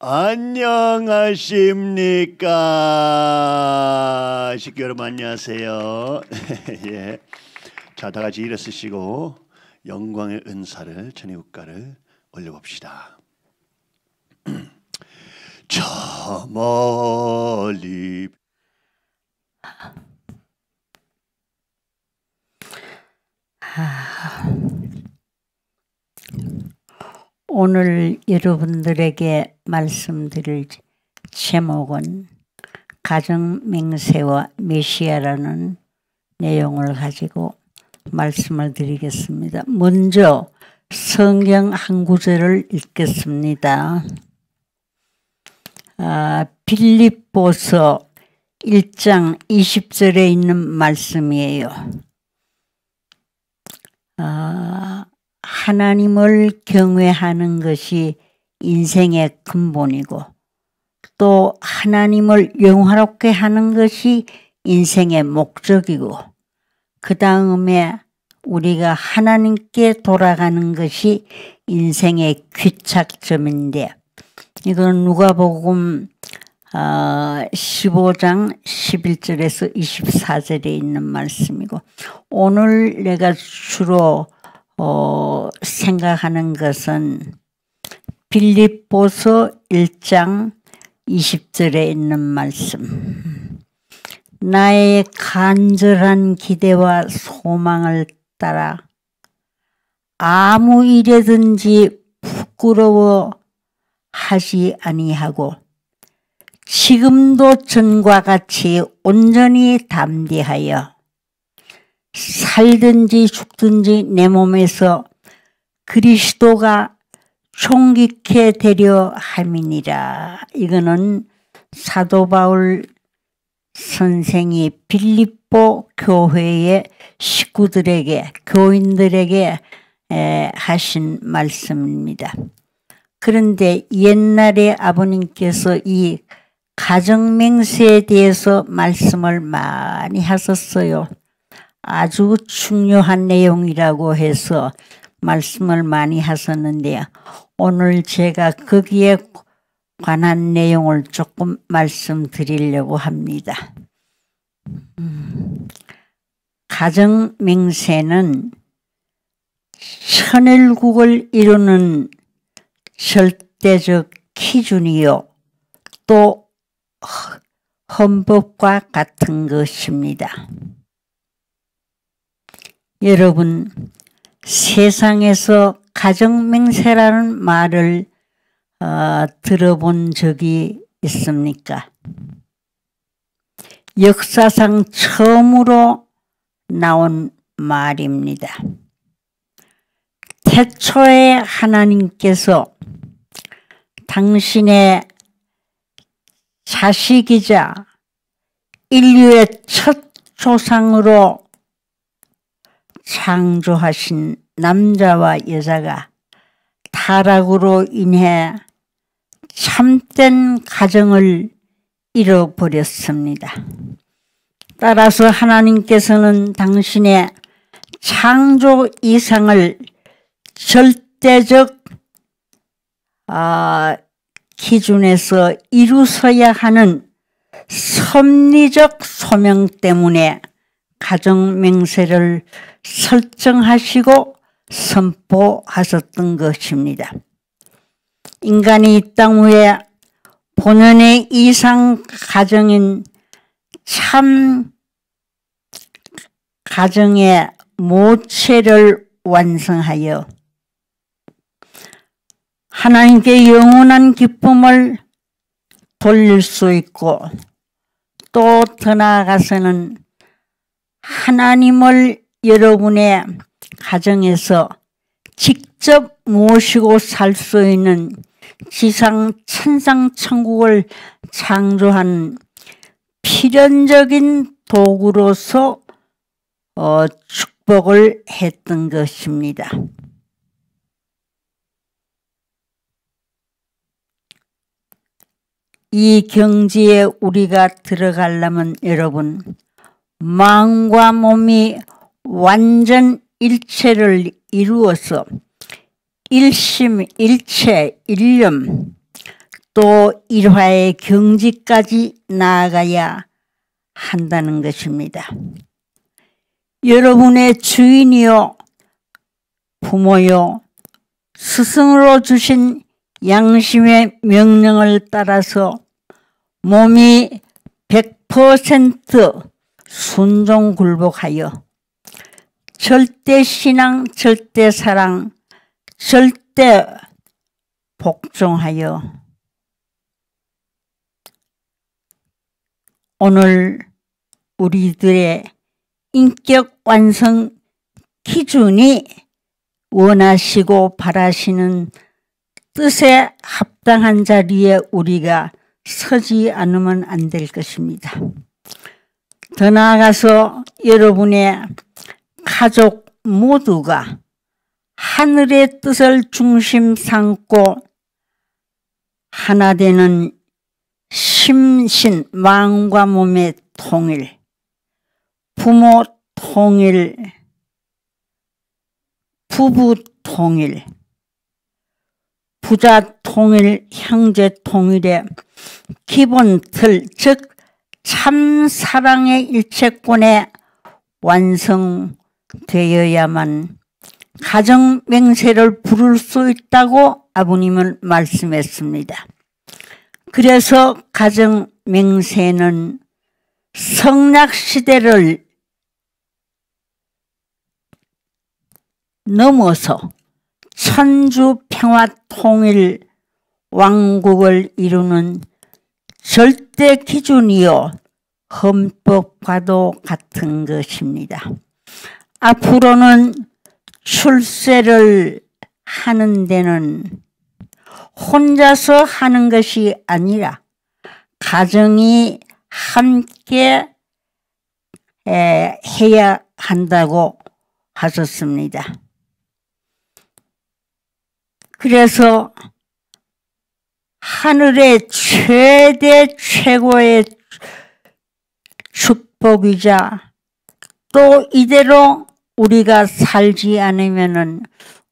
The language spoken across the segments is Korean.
안녕하십니까. 식구 여러분 안녕하세요. 예. 자, 다 같이 일어서시고 영광의 은사를 전의국가를 올려봅시다. 저 멀리 오늘 여러분들에게 말씀드릴 제목은 가정맹세와 메시아라는 내용을 가지고 말씀을 드리겠습니다. 먼저 성경 한 구절을 읽겠습니다. 빌립보서 1장 20절에 있는 말씀이에요. 하나님을 경외하는 것이 인생의 근본이고 또 하나님을 영화롭게 하는 것이 인생의 목적이고 그 다음에 우리가 하나님께 돌아가는 것이 인생의 귀착점인데 이건 누가복음 15장 11절에서 24절에 있는 말씀이고 오늘 내가 주로 생각하는 것은 빌립보서 1장 20절에 있는 말씀. 나의 간절한 기대와 소망을 따라 아무 일에든지 부끄러워 하지 아니하고 지금도 전과 같이 온전히 담대하여 살든지 죽든지 내 몸에서 그리스도가 존귀케 되려 함이니라. 이거는 사도 바울 선생이 빌립보 교회의 식구들에게 교인들에게 하신 말씀입니다. 그런데 옛날에 아버님께서 이 가정맹세에 대해서 말씀을 많이 하셨어요. 아주 중요한 내용이라고 해서 말씀을 많이 하셨는데요. 오늘 제가 거기에 관한 내용을 조금 말씀드리려고 합니다. 가정맹세는 천일국을 이루는 절대적 기준이요. 또 헌법과 같은 것입니다. 여러분, 세상에서 가정맹세라는 말을 들어본 적이 있습니까? 역사상 처음으로 나온 말입니다. 태초에 하나님께서 당신의 자식이자 인류의 첫 조상으로 창조하신 남자와 여자가 타락으로 인해 참된 가정을 잃어버렸습니다. 따라서 하나님께서는 당신의 창조 이상을 절대적 기준에서 이루어야 하는 섭리적 소명 때문에 가정맹세를 설정하시고 선포하셨던 것입니다. 인간이 이 땅 위에 본연의 이상 가정인 참 가정의 모체를 완성하여 하나님께 영원한 기쁨을 돌릴 수 있고 또 더 나아가서는 하나님을 여러분의 가정에서 직접 모시고 살 수 있는 지상 천상 천국을 창조한 필연적인 도구로서 축복을 했던 것입니다. 이 경지에 우리가 들어가려면 여러분 마음과 몸이 완전 일체를 이루어서 일심, 일체, 일념, 또 일화의 경지까지 나아가야 한다는 것입니다. 여러분의 주인이요 부모요 스승으로 주신 양심의 명령을 따라서 몸이 100% 순종 굴복하여 절대 신앙, 절대 사랑, 절대 복종하여 오늘 우리들의 인격 완성 기준이 원하시고 바라시는 뜻에 합당한 자리에 우리가 서지 않으면 안 될 것입니다. 더 나아가서 여러분의 가족 모두가 하늘의 뜻을 중심 삼고 하나 되는 심신, 마음과 몸의 통일, 부모 통일, 부부 통일, 부자 통일, 형제 통일의 기본 틀, 즉 참사랑의 일체권에 완성되어야만 가정 맹세를 부를 수 있다고 아버님은 말씀했습니다. 그래서 가정 맹세는 성락시대를 넘어서 천주 평화 통일 왕국을 이루는 절대 기준이요 헌법과도 같은 것입니다. 앞으로는 출세를 하는 데는 혼자서 하는 것이 아니라 가정이 함께 해야 한다고 하셨습니다. 그래서 하늘의 최대 최고의 축복이자 또 이대로 우리가 살지 않으면은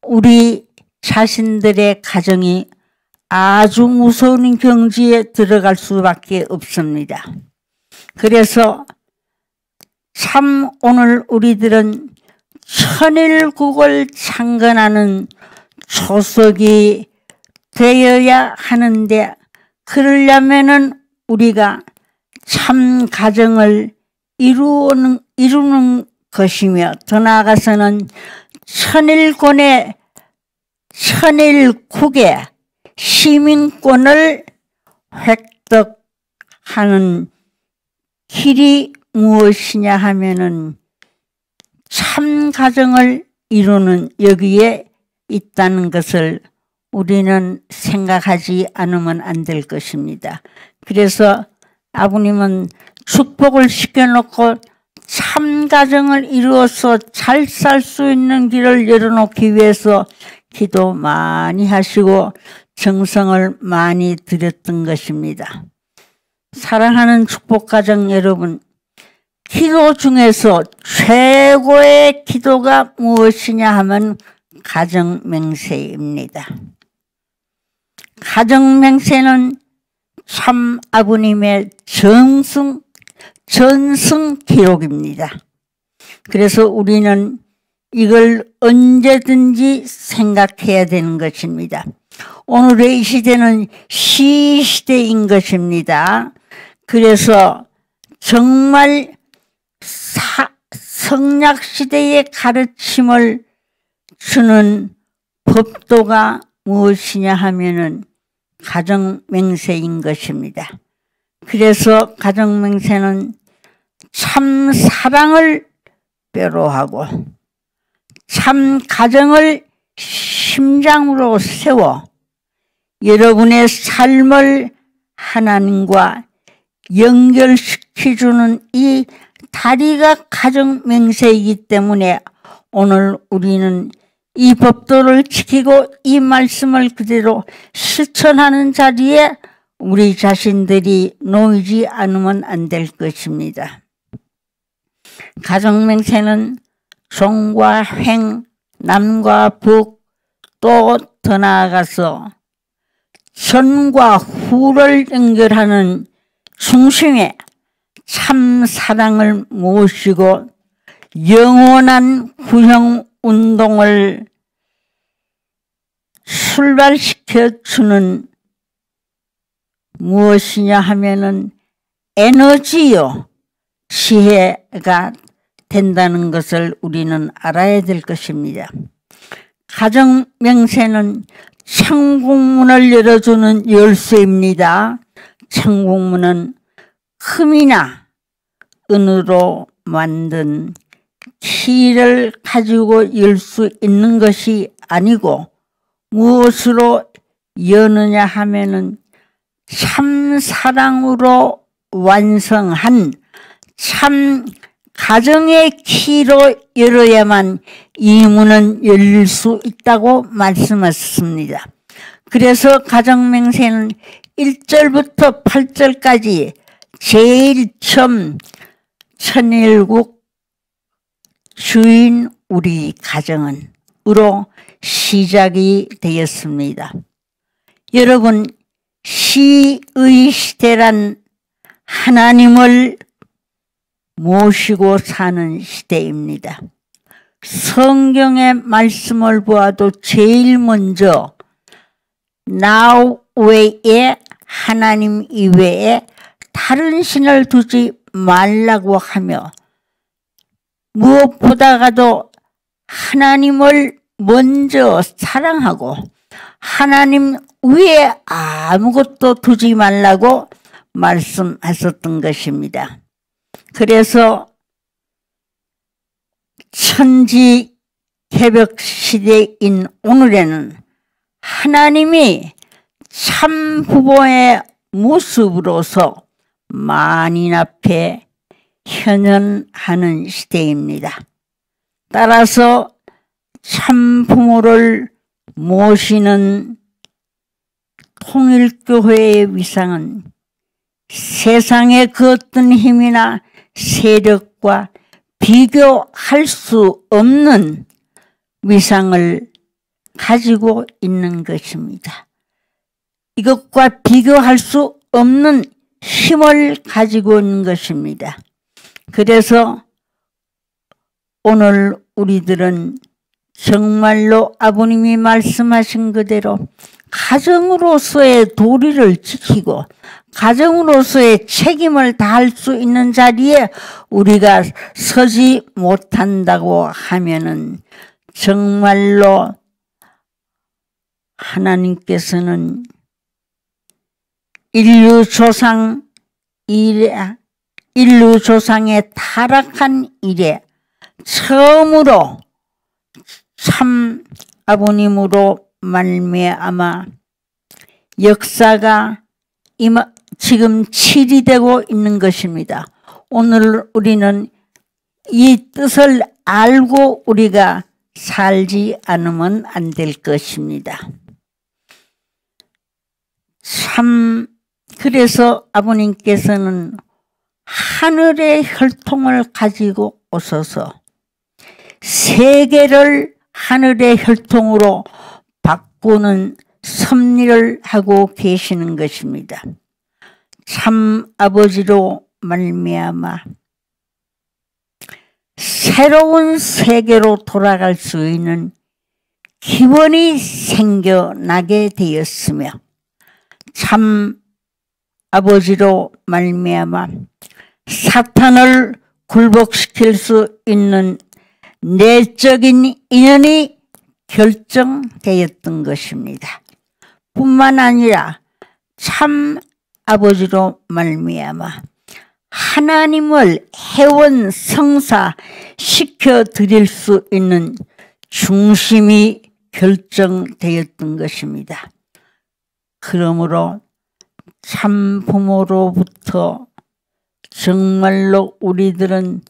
우리 자신들의 가정이 아주 무서운 경지에 들어갈 수밖에 없습니다. 그래서 참 오늘 우리들은 천일국을 창건하는 초석이 되어야 하는데 그러려면은 우리가 참 가정을 이루는 것이며 더 나아가서는 천일국의 시민권을 획득하는 길이 무엇이냐 하면은 참 가정을 이루는 여기에 있다는 것을 우리는 생각하지 않으면 안 될 것입니다. 그래서 아버님은 축복을 시켜놓고 참 가정을 이루어서 잘 살 수 있는 길을 열어놓기 위해서 기도 많이 하시고 정성을 많이 들였던 것입니다. 사랑하는 축복가정 여러분, 기도 중에서 최고의 기도가 무엇이냐 하면 가정맹세입니다. 가정맹세는 참 아버님의 전승 기록입니다. 그래서 우리는 이걸 언제든지 생각해야 되는 것입니다. 오늘의 이 시대는 시시대인 것입니다. 그래서 정말 성약시대의 가르침을 주는 법도가 무엇이냐 하면은 가정맹세인 것입니다. 그래서 가정맹세는 참 사랑을 뼈로하고 참 가정을 심장으로 세워 여러분의 삶을 하나님과 연결시켜주는 이 다리가 가정맹세이기 때문에 오늘 우리는 이 법도를 지키고 이 말씀을 그대로 실천하는 자리에 우리 자신들이 놓이지 않으면 안 될 것입니다. 가정맹세는 종과 횡, 남과 북, 또 더 나아가서 전과 후를 연결하는 중심에 참 사랑을 모시고 영원한 구형운동을 출발시켜 주는 무엇이냐 하면은 에너지요, 지혜가 된다는 것을 우리는 알아야 될 것입니다. 가정 명세는 천국문을 열어주는 열쇠입니다. 천국문은 금이나 은으로 만든 키를 가지고 열 수 있는 것이 아니고 무엇으로 여느냐 하면은 참 사랑으로 완성한 참 가정의 키로 열어야만 이 문은 열릴 수 있다고 말씀하셨습니다. 그래서 가정맹세는 1절부터 8절까지 제일 처음 천일국 주인 우리 가정은 으로 시작이 되었습니다. 여러분, 시의 시대란 하나님을 모시고 사는 시대입니다. 성경의 말씀을 보아도 제일 먼저 나 외에 하나님 이외에 다른 신을 두지 말라고 하며 무엇보다가도 하나님을 먼저 사랑하고 하나님 위에 아무것도 두지 말라고 말씀하셨던 것입니다. 그래서 천지개벽 시대인 오늘에는 하나님이 참 부모의 모습으로서 만인 앞에 현현하는 시대입니다. 따라서 참 부모를 모시는 통일교회의 위상은 세상의 그 어떤 힘이나 세력과 비교할 수 없는 위상을 가지고 있는 것입니다. 이것과 비교할 수 없는 힘을 가지고 있는 것입니다. 그래서 오늘 우리들은 정말로 아버님이 말씀하신 그대로 가정으로서의 도리를 지키고 가정으로서의 책임을 다할 수 있는 자리에 우리가 서지 못한다고 하면은 정말로 하나님께서는 인류 조상의 타락한 이래 처음으로 참 아버님으로 말미암아 역사가 지금 치리되고 있는 것입니다. 오늘 우리는 이 뜻을 알고 우리가 살지 않으면 안 될 것입니다. 참 그래서 아버님께서는 하늘의 혈통을 가지고 오셔서 세계를 하늘의 혈통으로 바꾸는 섭리를 하고 계시는 것입니다. 참 아버지로 말미암아 새로운 세계로 돌아갈 수 있는 기원이 생겨나게 되었으며 참 아버지로 말미암아 사탄을 굴복시킬 수 있는 내적인 인연이 결정되었던 것입니다. 뿐만 아니라 참 아버지로 말미암아 하나님을 해원 성사시켜 드릴 수 있는 중심이 결정되었던 것입니다. 그러므로 참 부모로부터 정말로 우리들은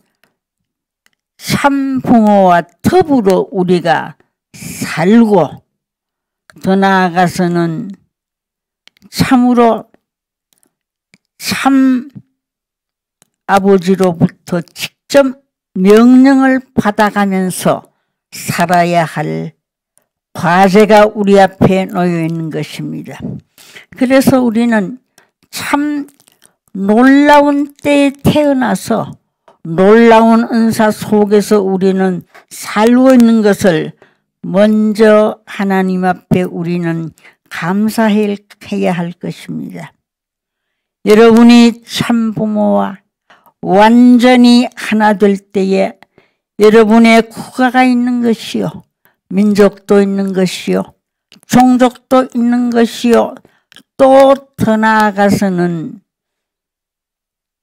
참 부모와 더불어 우리가 살고 더 나아가서는 참으로 참 아버지로부터 직접 명령을 받아가면서 살아야 할 과제가 우리 앞에 놓여 있는 것입니다. 그래서 우리는 참 놀라운 때에 태어나서 놀라운 은사 속에서 우리는 살고 있는 것을 먼저 하나님 앞에 우리는 감사해야 할 것입니다. 여러분이 참부모와 완전히 하나 될 때에 여러분의 국가가 있는 것이요, 민족도 있는 것이요, 종족도 있는 것이요, 또 더 나아가서는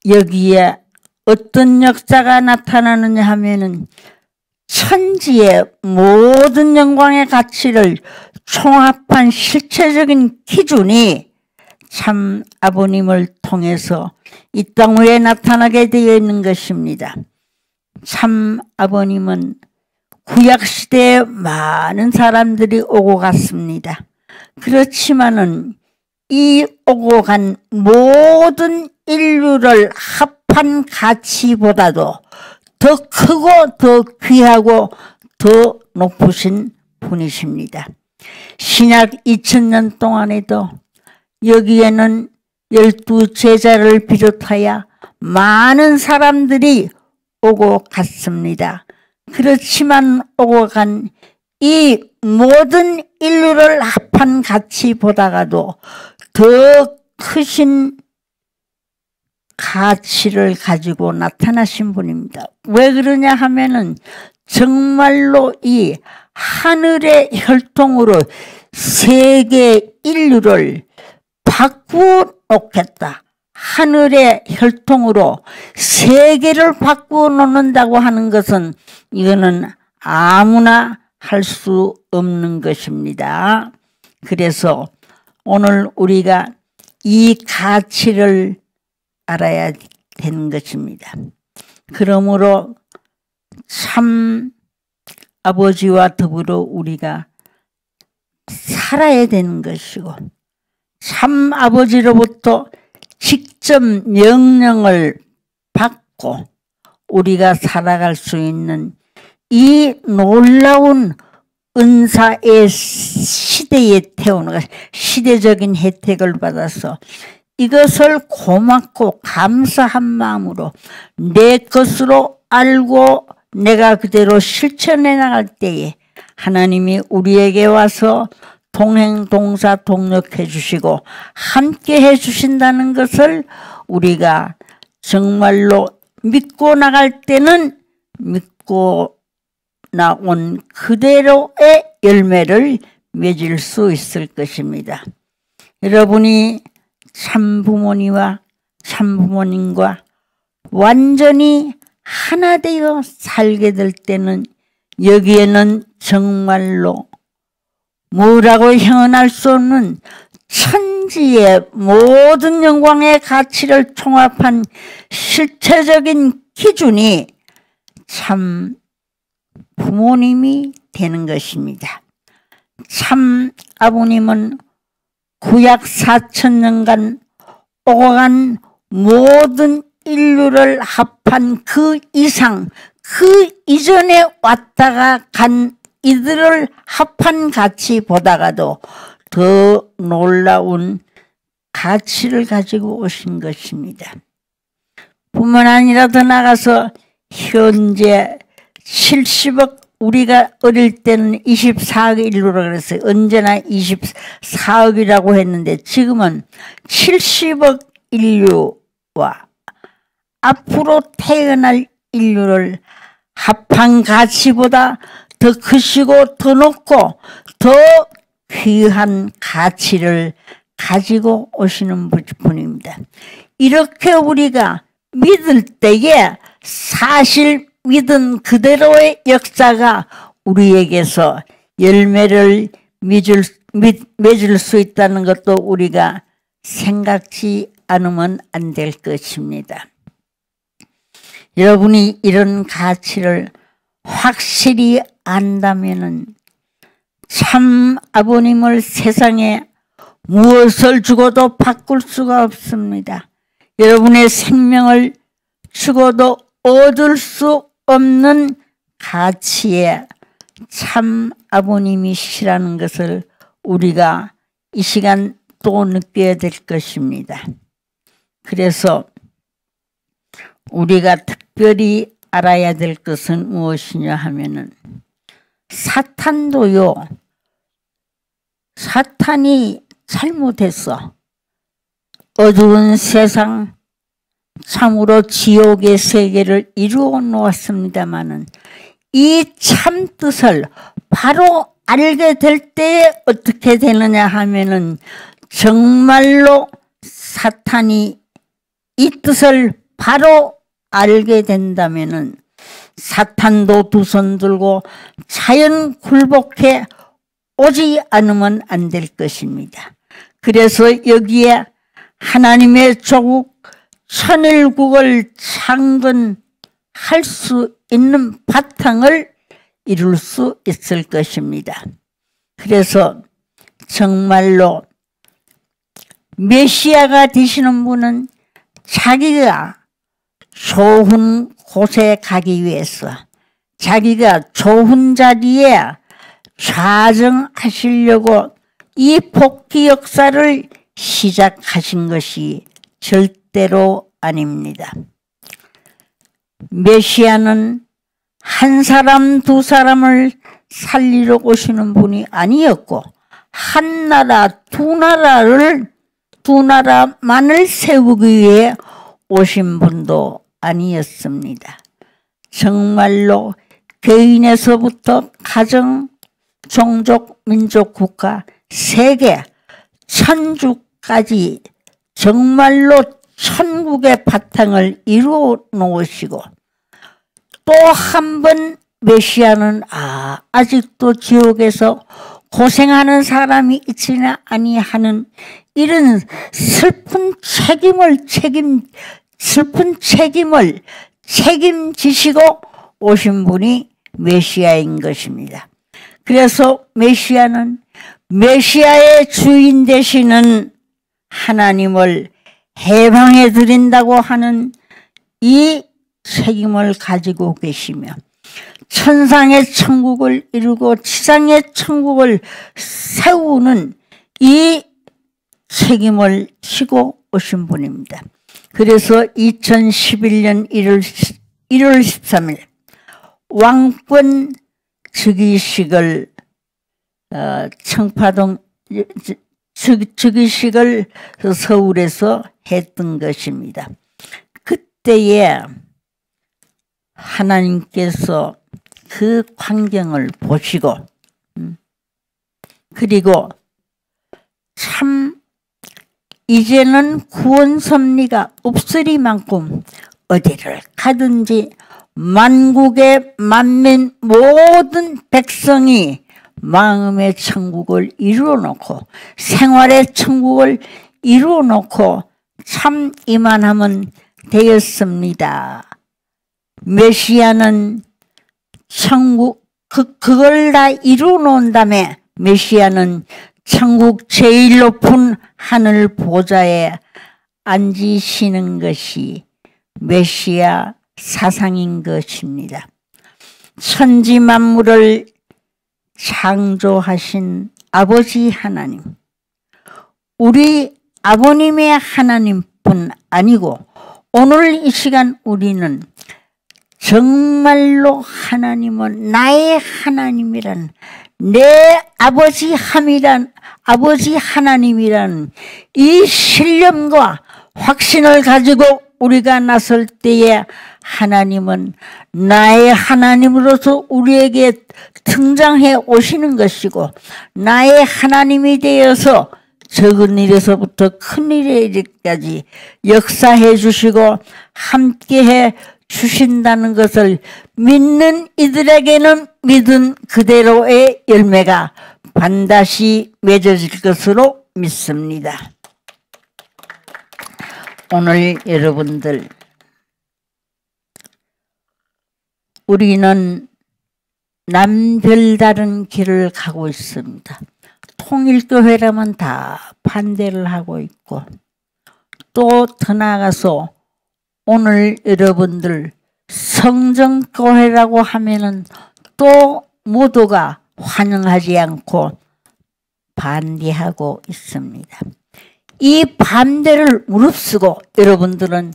여기에 어떤 역사가 나타나느냐 하면은 천지의 모든 영광의 가치를 총합한 실체적인 기준이 참 아버님을 통해서 이 땅 위에 나타나게 되어 있는 것입니다. 참 아버님은 구약시대에 많은 사람들이 오고 갔습니다. 그렇지만은 이 오고 간 모든 인류를 합한 가치보다도 더 크고 더 귀하고 더 높으신 분이십니다. 신약 2000년 동안에도 여기에는 12제자를 비롯하여 많은 사람들이 오고 갔습니다. 그렇지만 오고 간 이 모든 인류를 합한 가치보다도 더 크신 가치를 가지고 나타나신 분입니다. 왜 그러냐 하면은 정말로 이 하늘의 혈통으로 세계 인류를 바꾸어 놓겠다. 하늘의 혈통으로 세계를 바꾸어 놓는다고 하는 것은 이거는 아무나 할 수 없는 것입니다. 그래서 오늘 우리가 이 가치를 알아야 되는 것입니다. 그러므로 참 아버지와 더불어 우리가 살아야 되는 것이고 참 아버지로부터 직접 명령을 받고 우리가 살아갈 수 있는 이 놀라운 은사의 시대에 태어나 시대적인 혜택을 받아서 이것을 고맙고 감사한 마음으로 내 것으로 알고 내가 그대로 실천해 나갈 때에 하나님이 우리에게 와서 동행 동사 동력해 주시고 함께 해 주신다는 것을 우리가 정말로 믿고 나갈 때는 믿고 나온 그대로의 열매를 맺을 수 있을 것입니다. 여러분이 참부모님과 참부모님과 완전히 하나 되어 살게 될 때는 여기에는 정말로 뭐라고 형언할 수 없는 천지의 모든 영광의 가치를 총합한 실체적인 기준이 참 부모님이 되는 것입니다. 참 아버님은 구약 4000년간 오고 간 모든 인류를 합한 그 이상 그 이전에 왔다가 간 이들을 합한 가치보다가도 더 놀라운 가치를 가지고 오신 것입니다. 뿐만 아니라 더 나가서 현재 70억 우리가 어릴 때는 24억 인류라고 그랬어요. 언제나 24억이라고 했는데 지금은 70억 인류와 앞으로 태어날 인류를 합한 가치보다 더 크시고 더 높고 더 귀한 가치를 가지고 오시는 분입니다. 이렇게 우리가 믿을 때에 사실 믿은 그대로의 역사가 우리에게서 열매를 맺을 수 있다는 것도 우리가 생각지 않으면 안 될 것입니다. 여러분이 이런 가치를 확실히 안다면은 참 아버님을 세상에 무엇을 주고도 바꿀 수가 없습니다. 여러분의 생명을 주고도 얻을 수 없는 가치에 참 아버님이시라는 것을 우리가 이 시간 또 느껴야 될 것입니다. 그래서 우리가 특별히 알아야 될 것은 무엇이냐 하면은 사탄도요. 사탄이 잘못했어. 어두운 세상 참으로 지옥의 세계를 이루어 놓았습니다마는 이 참 뜻을 바로 알게 될 때에 어떻게 되느냐 하면은 정말로 사탄이 이 뜻을 바로 알게 된다면은 사탄도 두 손 들고 자연 굴복해 오지 않으면 안 될 것입니다. 그래서 여기에 하나님의 조국 천일국을 창건할 수 있는 바탕을 이룰 수 있을 것입니다. 그래서 정말로 메시아가 되시는 분은 자기가 좋은 곳에 가기 위해서 자기가 좋은 자리에 좌정하시려고 이 복귀 역사를 시작하신 것이 절대로 아닙니다. 메시아는 한 사람 두 사람을 살리러 오시는 분이 아니었고 한 나라 두 나라만을 세우기 위해 오신 분도 아니었습니다. 정말로 개인에서부터 가정, 종족, 민족, 국가, 세계, 천주까지 정말로 천국의 바탕을 이루어 놓으시고 또 한 번 메시아는 아직도 지옥에서 고생하는 사람이 있지나 아니하는 이런 슬픈 책임을 책임지시고 오신 분이 메시아인 것입니다. 그래서 메시아는 메시아의 주인 되시는 하나님을 해방해 드린다고 하는 이 책임을 가지고 계시며 천상의 천국을 이루고 지상의 천국을 세우는 이 책임을 지고 오신 분입니다. 그래서 2011년 1월 13일 왕권 즉위식을 청파동 즉위식을 서울에서 했던 것입니다. 그때에 하나님께서 그 광경을 보시고 그리고 참 이제는 구원 섭리가 없으리만큼 어디를 가든지 만국의 만민 모든 백성이 마음의 천국을 이루어 놓고 생활의 천국을 이루어 놓고 참 이만하면 되었습니다. 메시아는 천국 그걸 다 이루어 놓은 다음에 메시아는 천국 제일 높은 하늘 보좌에 앉으시는 것이 메시아 사상인 것입니다. 천지 만물을 창조하신 아버지 하나님, 우리 아버님의 하나님뿐 아니고 오늘 이 시간 우리는 정말로 하나님은 나의 하나님이란 내 아버지 하나님이란 이 신념과 확신을 가지고 우리가 나설 때에 하나님은 나의 하나님으로서 우리에게 등장해 오시는 것이고 나의 하나님이 되어서 적은 일에서부터 큰 일에 이르기까지 역사해 주시고 함께해 주신다는 것을 믿는 이들에게는 믿은 그대로의 열매가 반드시 맺어질 것으로 믿습니다. 오늘 여러분들 우리는 남별다른 길을 가고 있습니다. 통일교회라면 다 반대를 하고 있고 또 더 나아가서 오늘 여러분들 성정교회라고 하면은 또 모두가 환영하지 않고 반대하고 있습니다. 이 반대를 무릅쓰고 여러분들은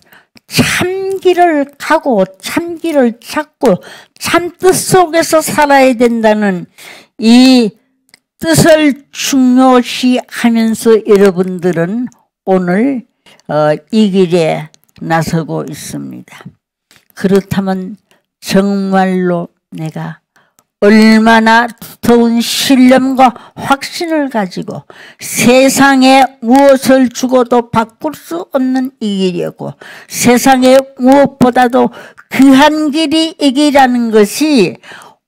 참길을 가고 참길을 찾고 참뜻 속에서 살아야 된다는 이 뜻을 중요시하면서 여러분들은 오늘 이 길에 나서고 있습니다. 그렇다면 정말로 내가 얼마나 두터운 신념과 확신을 가지고 세상에 무엇을 주고도 바꿀 수 없는 이 길이었고 세상에 무엇보다도 귀한 길이 이 길이라는 것이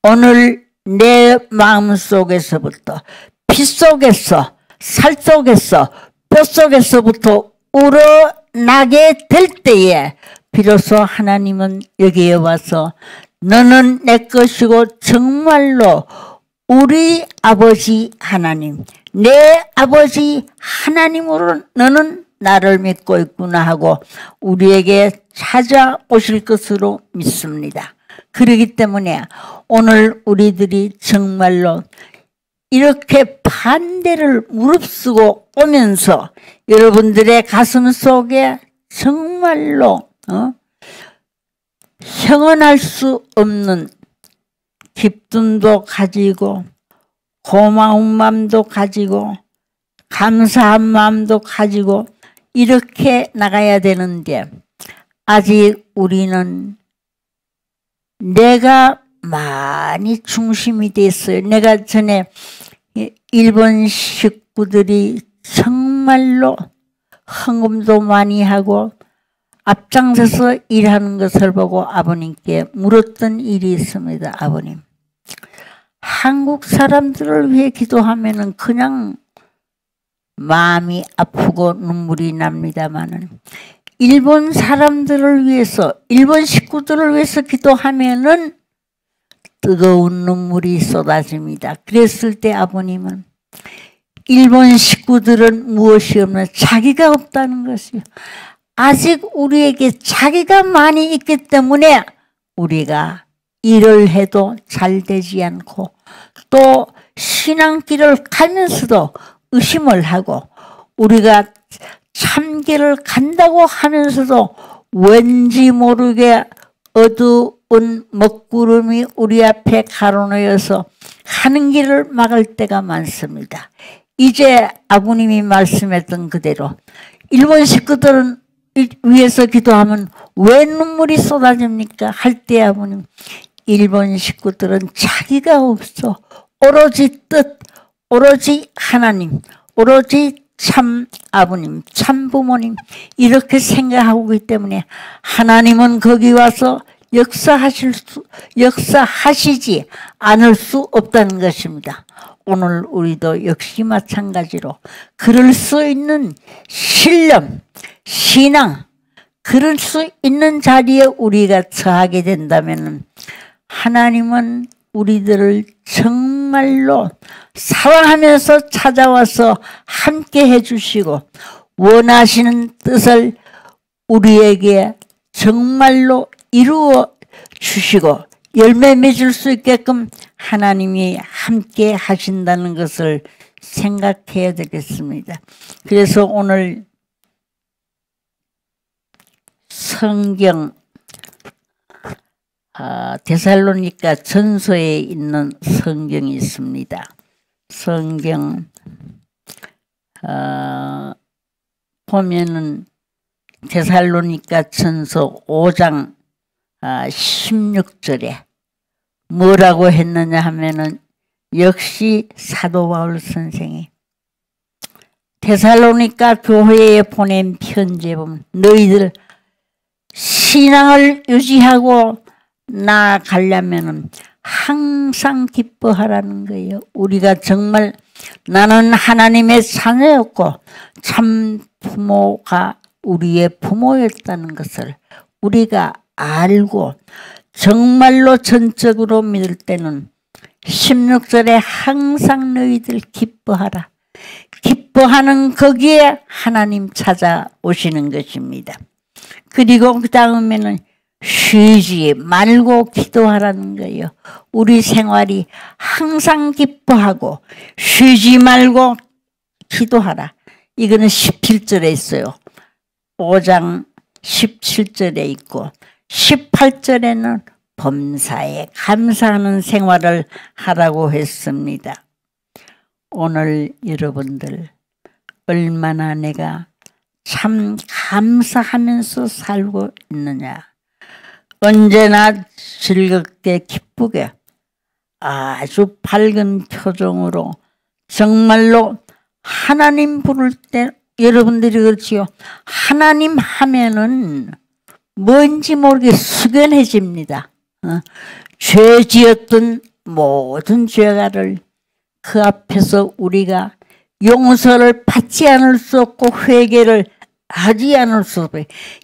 오늘 내 마음속에서부터 피 속에서 살 속에서 뼈 속에서부터 우러나게 될 때에 비로소 하나님은 여기에 와서 너는 내 것이고 정말로 우리 아버지 하나님 내 아버지 하나님으로 너는 나를 믿고 있구나 하고 우리에게 찾아오실 것으로 믿습니다. 그렇기 때문에 오늘 우리들이 정말로 이렇게 반대를 무릅쓰고 오면서 여러분들의 가슴 속에 정말로 형언할 수 없는 기쁨도 가지고 고마운 마음도 가지고 감사한 마음도 가지고 이렇게 나가야 되는데 아직 우리는 내가 많이 중심이 됐어요. 내가 전에 일본 식구들이 정말로 헌금도 많이 하고 앞장서서 일하는 것을 보고 아버님께 물었던 일이 있습니다. 아버님, 한국 사람들을 위해 기도하면은 그냥 마음이 아프고 눈물이 납니다마는 일본 사람들을 위해서 일본 식구들을 위해서 기도하면은 뜨거운 눈물이 쏟아집니다. 그랬을 때 아버님은 일본 식구들은 무엇이 없는 자기가 없다는 것이요. 아직 우리에게 자기가 많이 있기 때문에 우리가 일을 해도 잘 되지 않고 또 신앙길을 가면서도 의심을 하고 우리가 참길을 간다고 하면서도 왠지 모르게 어두운 먹구름이 우리 앞에 가로놓여서 가는 길을 막을 때가 많습니다. 이제 아버님이 말씀했던 그대로 일본 식구들은 위해서 기도하면 왜 눈물이 쏟아집니까? 할 때 아버님 일본 식구들은 자기가 없어 오로지 뜻 오로지 하나님 오로지 참 아버님 참 부모님 이렇게 생각하고 있기 때문에 하나님은 거기 와서 역사하시지 않을 수 없다는 것입니다. 오늘 우리도 역시 마찬가지로 그럴 수 있는 신념, 신앙 그럴 수 있는 자리에 우리가 처하게 된다면 하나님은 우리들을 정말로 사랑하면서 찾아와서 함께 해주시고 원하시는 뜻을 우리에게 정말로 이루어 주시고 열매 맺을 수 있게끔 하나님이 함께 하신다는 것을 생각해야 되겠습니다. 그래서 오늘 성경 데살로니가 전서에 있는 성경이 있습니다. 성경 보면은 데살로니가 전서 5장 16절에 뭐라고 했느냐 하면은 역시 사도 바울 선생이 데살로니가 교회에 보낸 편지에 보면 너희들 신앙을 유지하고 나아가려면 항상 기뻐하라는 거예요. 우리가 정말 나는 하나님의 자녀였고 참 부모가 우리의 부모였다는 것을 우리가 알고 정말로 전적으로 믿을 때는 16절에 항상 너희들 기뻐하라. 기뻐하는 거기에 하나님 찾아오시는 것입니다. 그리고 그 다음에는 쉬지 말고 기도하라는 거예요. 우리 생활이 항상 기뻐하고 쉬지 말고 기도하라. 이거는 17절에 있어요. 5장 17절에 있고 18절에는 범사에 감사하는 생활을 하라고 했습니다. 오늘 여러분들 얼마나 내가 참 감사하면서 살고 있느냐. 언제나 즐겁게 기쁘게 아주 밝은 표정으로 정말로 하나님 부를 때 여러분들이 그렇지요. 하나님 하면은 뭔지 모르게 숙연해집니다. 죄 지었던 모든 죄가를 그 앞에서 우리가 용서를 받지 않을 수 없고 회개를 하지 않을 수 없고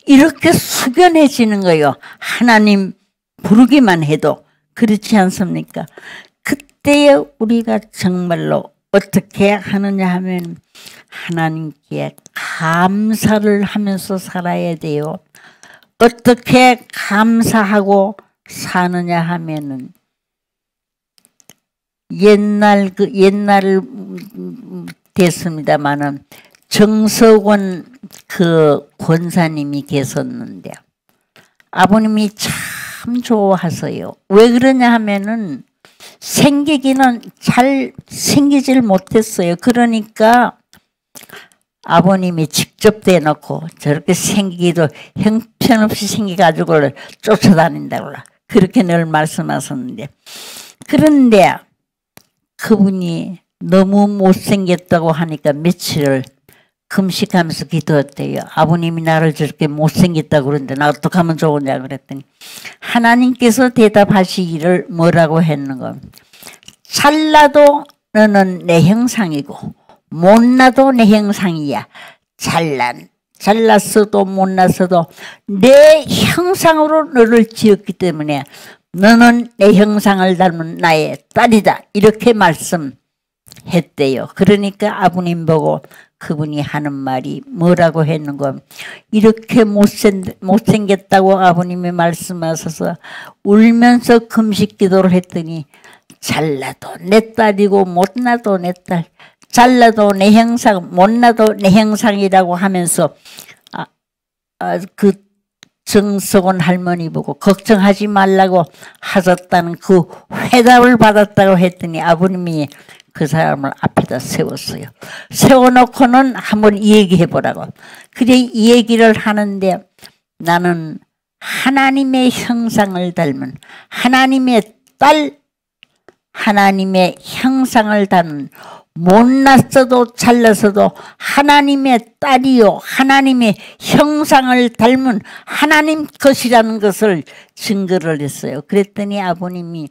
이렇게 숙연해지는 거예요. 하나님 부르기만 해도. 그렇지 않습니까? 그때에 우리가 정말로 어떻게 하느냐 하면 하나님께 감사를 하면서 살아야 돼요. 어떻게 감사하고 사느냐 하면은 옛날 됐습니다만은 정석원 그 권사님이 계셨는데 아버님이 참 좋아하세요. 왜 그러냐 하면은 생기기는 잘 생기질 못했어요. 그러니까 아버님이 직접 대놓고 저렇게 생기기도 형편없이 생겨가지고 쫓아다닌다고 그렇게 늘 말씀하셨는데, 그런데 그분이 너무 못생겼다고 하니까 며칠을 금식하면서 기도했대요. 아버님이 나를 저렇게 못생겼다고 그러는데 나 어떻게 하면 좋으냐 그랬더니 하나님께서 대답하시기를 뭐라고 했는가. 잘나도 너는 내 형상이고 못나도 내 형상이야. 잘났어도 못났어도 내 형상으로 너를 지었기 때문에 너는 내 형상을 닮은 나의 딸이다. 이렇게 말씀했대요. 그러니까 아버님 보고 그분이 하는 말이 뭐라고 했는가. 이렇게 못생겼다고 아버님이 말씀하셔서 울면서 금식 기도를 했더니 잘나도 내 딸이고 못나도 내 딸, 잘나도 내 형상, 못나도 내 형상이라고 하면서 그 정석원 할머니 보고 걱정하지 말라고 하셨다는 그 회답을 받았다고 했더니 아버님이 그 사람을 앞에다 세웠어요. 세워놓고는 한번 얘기해보라고. 그래 이 얘기를 하는데 나는 하나님의 형상을 닮은 하나님의 딸, 하나님의 형상을 닮은 못났어도 잘났어도 하나님의 딸이요 하나님의 형상을 닮은 하나님 것이라는 것을 증거를 했어요. 그랬더니 아버님이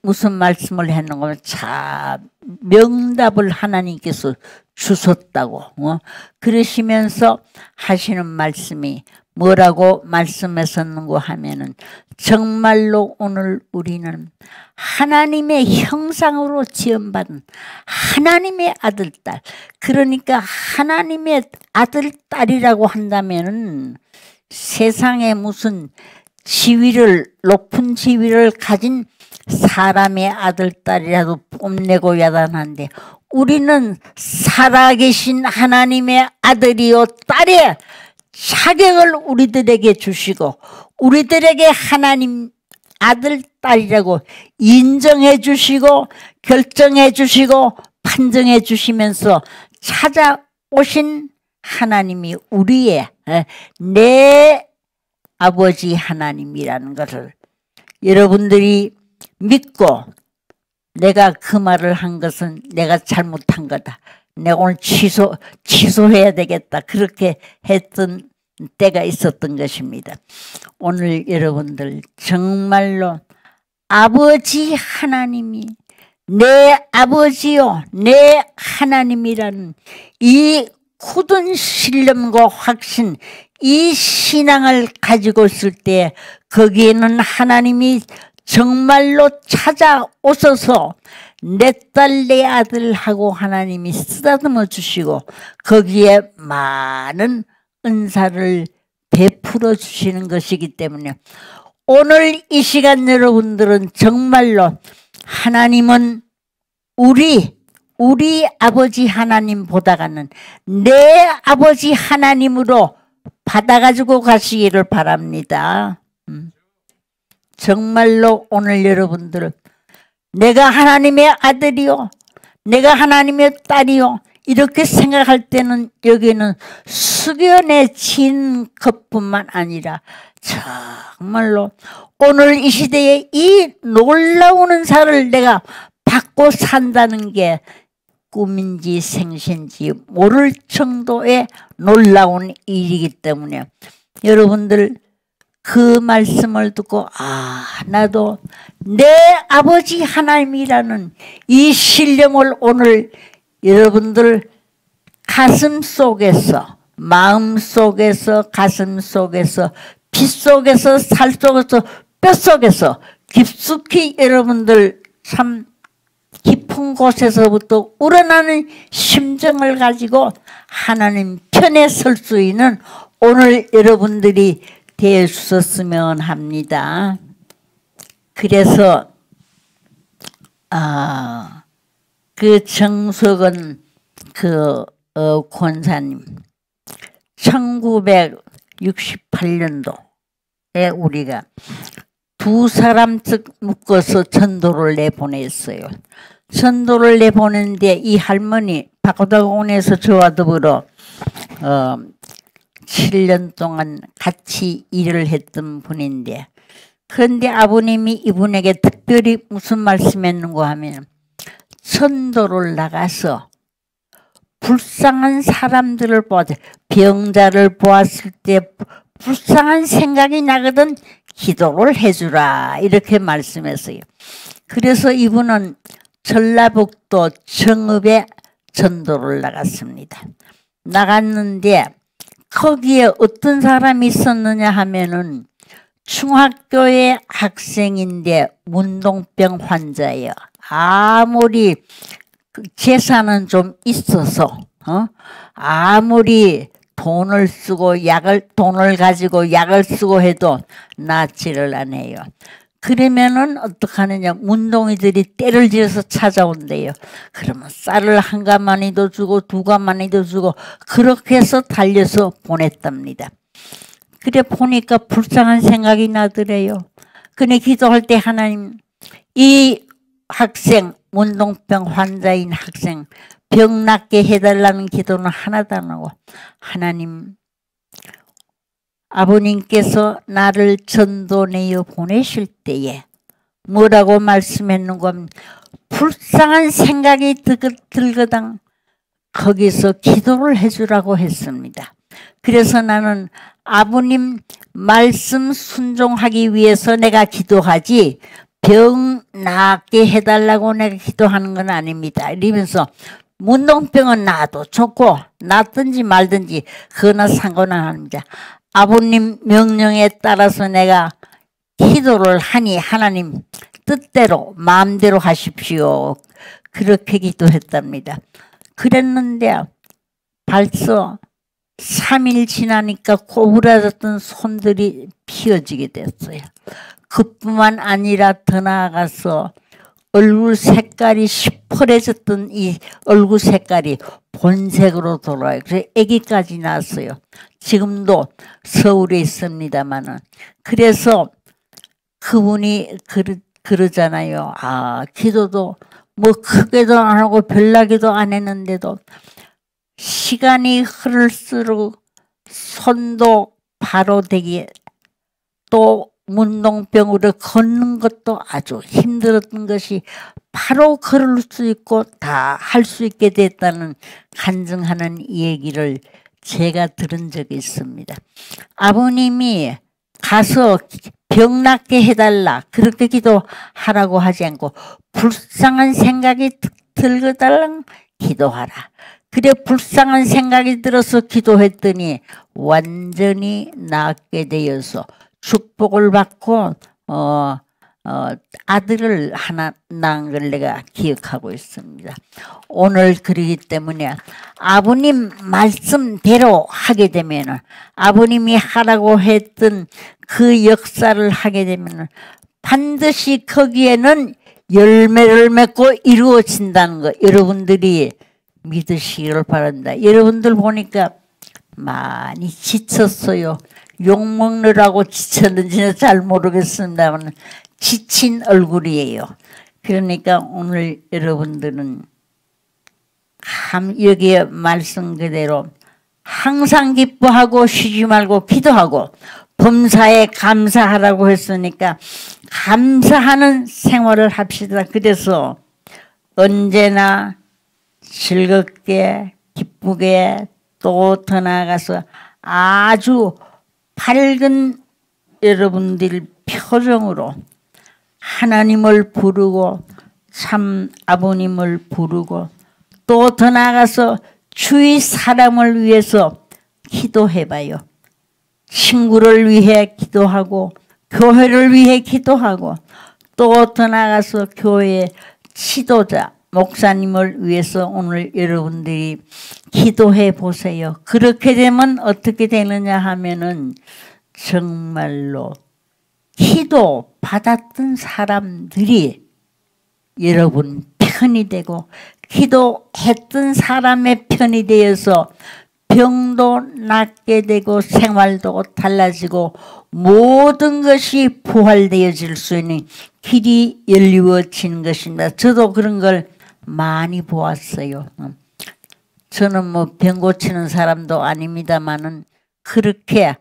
무슨 말씀을 했는가. 참 명답을 하나님께서 주셨다고 그러시면서 하시는 말씀이 뭐라고 말씀하셨는가 하면은 정말로 오늘 우리는 하나님의 형상으로 지음받은 하나님의 아들, 딸. 그러니까 하나님의 아들, 딸이라고 한다면은 세상에 무슨 지위를, 높은 지위를 가진 사람의 아들, 딸이라도 뽐내고 야단한데 우리는 살아계신 하나님의 아들이요, 딸이에요. 자격을 우리들에게 주시고 우리들에게 하나님 아들 딸이라고 인정해 주시고 결정해 주시고 판정해 주시면서 찾아오신 하나님이 우리의 내 아버지 하나님이라는 것을 여러분들이 믿고 내가 그 말을 한 것은 내가 잘못한 거다. 내가 오늘 취소해야 되겠다. 그렇게 했던 때가 있었던 것입니다. 오늘 여러분들 정말로 아버지 하나님이 내 아버지요 내 하나님이라는 이 굳은 신념과 확신, 이 신앙을 가지고 있을 때 거기에는 하나님이 정말로 찾아오셔서 내 딸 내 아들 하고 하나님이 쓰다듬어 주시고 거기에 많은 은사를 베풀어 주시는 것이기 때문에 오늘 이 시간 여러분들은 정말로 하나님은 우리 아버지 하나님보다가는 내 아버지 하나님으로 받아가지고 가시기를 바랍니다. 정말로 오늘 여러분들 내가 하나님의 아들이요, 내가 하나님의 딸이요, 이렇게 생각할 때는 여기는 숙연해진 것뿐만 아니라 정말로 오늘 이 시대에 이 놀라운 은사를 내가 받고 산다는 게 꿈인지 생신지 모를 정도의 놀라운 일이기 때문에 여러분들 그 말씀을 듣고 나도 내 아버지 하나님이라는 이 신령을 오늘 여러분들 가슴 속에서, 마음 속에서, 가슴 속에서, 피 속에서, 살 속에서, 뼈 속에서 깊숙이 여러분들 참 깊은 곳에서부터 우러나는 심정을 가지고 하나님 편에 설 수 있는 오늘 여러분들이 되어 주셨으면 합니다. 그래서 그 정석은 권사님 1968년도에 우리가 두 사람씩 묶어서 전도를 내보냈어요. 전도를 내보냈는데 이 할머니 박고다공원에서 저와 더불어 7년 동안 같이 일을 했던 분인데, 그런데 아버님이 이분에게 특별히 무슨 말씀했는가 하면 전도를 나가서 불쌍한 사람들을 보았을 때, 병자를 보았을 때 불쌍한 생각이 나거든 기도를 해주라, 이렇게 말씀했어요. 그래서 이분은 전라북도 정읍에 전도를 나갔습니다. 나갔는데 거기에 어떤 사람이 있었느냐 하면은 중학교의 학생인데 문동병 환자예요. 아무리 재산은 좀 있어서 아무리 돈을 가지고 약을 쓰고 해도 낫지를 않아요. 그러면은 어떡하느냐, 문동이들이 때를 지어서 찾아온대요. 그러면 쌀을 한 가마니도 주고 두 가마니도 주고 그렇게 해서 달려서 보냈답니다. 그래 보니까 불쌍한 생각이 나더래요. 근데 기도할 때 하나님, 이 학생, 문동병 환자인 학생 병 낫게 해달라는 기도는 하나도 안 하고, 하나님 아버님께서 나를 전도내어 보내실 때에 뭐라고 말씀했는가 하면 불쌍한 생각이 들거든 거기서 기도를 해주라고 했습니다. 그래서 나는 아버님 말씀 순종하기 위해서 내가 기도하지 병 낫게 해달라고 내가 기도하는 건 아닙니다. 이러면서 문동병은 나도 좋고 낫든지 말든지 그거나 상관은 아닙니다. 아버님 명령에 따라서 내가 기도를 하니 하나님 뜻대로 마음대로 하십시오. 그렇게 기도했답니다. 그랬는데 벌써 3일 지나니까 고우라졌던 손들이 피어지게 됐어요. 그뿐만 아니라 더 나아가서 얼굴 색깔이 시퍼래졌던 이 얼굴 색깔이 본색으로 돌아와요. 그래서 아기까지 낳았어요. 지금도 서울에 있습니다만은. 그래서 그분이 그러잖아요. 기도도 뭐 크게도 안 하고 별나기도 안 했는데도 시간이 흐를수록 손도 바로 되게, 또 문동병으로 걷는 것도 아주 힘들었던 것이 바로 걸을 수 있고 다 할 수 있게 됐다는 간증하는 얘기를 제가 들은 적이 있습니다. 아버님이 가서 병 낫게 해달라 그렇게 기도하라고 하지 않고 불쌍한 생각이 들거달랑 기도하라. 그래 불쌍한 생각이 들어서 기도했더니 완전히 낫게 되어서 축복을 받고 아들을 하나 낳은 걸 내가 기억하고 있습니다. 오늘 그러기 때문에 아버님 말씀대로 하게 되면, 아버님이 하라고 했던 그 역사를 하게 되면 반드시 거기에는 열매를 맺고 이루어진다는 거 여러분들이 믿으시기를 바란다. 여러분들 보니까 많이 지쳤어요. 욕 먹느라고 지쳤는지는 잘 모르겠습니다만 지친 얼굴이에요. 그러니까 오늘 여러분들은 여기에 말씀 그대로 항상 기뻐하고 쉬지 말고 기도하고 범사에 감사하라고 했으니까 감사하는 생활을 합시다. 그래서 언제나 즐겁게 기쁘게 또 더 나아가서 아주 밝은 여러분들 표정으로 하나님을 부르고 참 아버님을 부르고 또 더 나아가서 주위 사람을 위해서 기도해봐요. 친구를 위해 기도하고 교회를 위해 기도하고 또 더 나아가서 교회 지도자 목사님을 위해서 오늘 여러분들이 기도해 보세요. 그렇게 되면 어떻게 되느냐 하면은 정말로 기도 받았던 사람들이 여러분 편이 되고 기도했던 사람의 편이 되어서 병도 낫게 되고 생활도 달라지고 모든 것이 부활되어질 수 있는 길이 열리워지는 것입니다. 저도 그런 걸 많이 보았어요. 저는 뭐 병 고치는 사람도 아닙니다만은 그렇게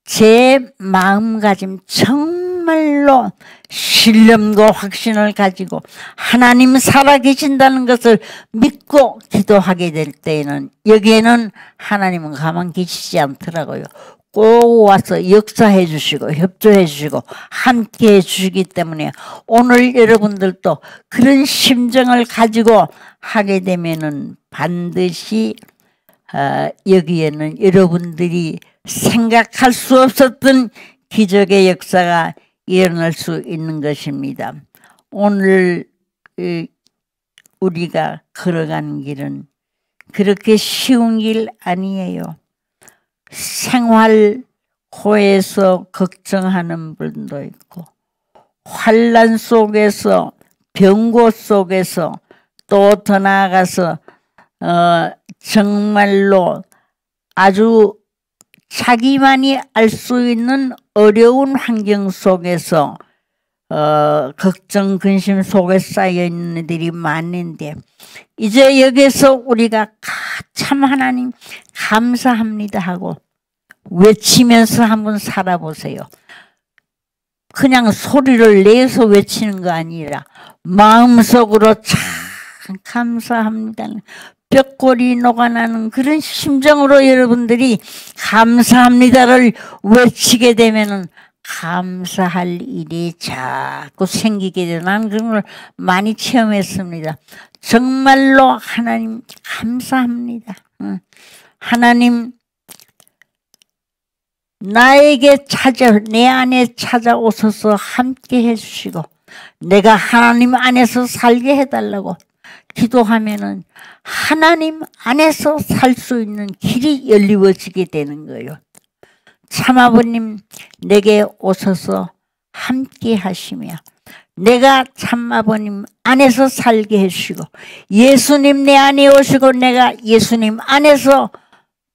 제 마음가짐 정말로 신념과 확신을 가지고 하나님 살아계신다는 것을 믿고 기도하게 될 때에는 여기에는 하나님은 가만 계시지 않더라고요. 꼭 와서 역사해 주시고 협조해 주시고 함께 해 주시기 때문에 오늘 여러분들도 그런 심정을 가지고 하게 되면은 반드시 여기에는 여러분들이 생각할 수 없었던 기적의 역사가 일어날 수 있는 것입니다. 오늘 우리가 걸어가는 길은 그렇게 쉬운 길 아니에요. 생활고에서 걱정하는 분도 있고 환난 속에서 병고 속에서 또 더 나아가서 정말로 아주 자기만이 알 수 있는 어려운 환경 속에서 걱정 근심 속에 쌓여 있는 애들이 많은데 이제 여기서 우리가 참 하나님 감사합니다 하고 외치면서 한번 살아보세요. 그냥 소리를 내서 외치는 거 아니라 마음속으로 참 감사합니다. 뼈골이 녹아나는 그런 심정으로 여러분들이 감사합니다를 외치게 되면은 감사할 일이 자꾸 생기게 되는 나는 그런 걸 많이 체험했습니다. 정말로 하나님 감사합니다. 하나님 나에게 내 안에 찾아오셔서 함께 해주시고 내가 하나님 안에서 살게 해달라고 기도하면은 하나님 안에서 살 수 있는 길이 열리워지게 되는 거예요. 참아버님 내게 오셔서 함께 하시며 내가 참아버님 안에서 살게 해주시고 예수님 내 안에 오시고 내가 예수님 안에서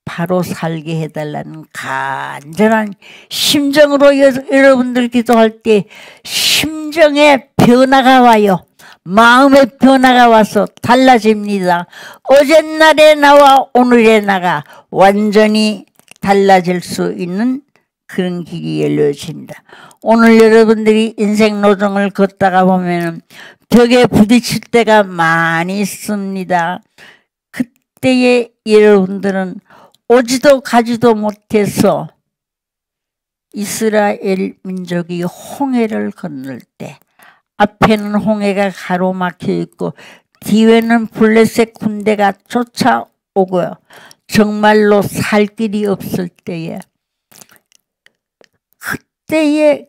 바로 살게 해달라는 간절한 심정으로 여러분들 기도할 때 심정에 변화가 와요. 마음의 변화가 와서 달라집니다. 어젯날의 나와 오늘의 나가 완전히 달라질 수 있는 그런 길이 열려집니다. 오늘 여러분들이 인생 노정을 걷다가 보면 벽에 부딪힐 때가 많이 있습니다. 그때에 여러분들은 오지도 가지도 못해서 이스라엘 민족이 홍해를 건널 때 앞에는 홍해가 가로막혀 있고 뒤에는 블레셋 군대가 쫓아오고요. 정말로 살 길이 없을 때에 그때에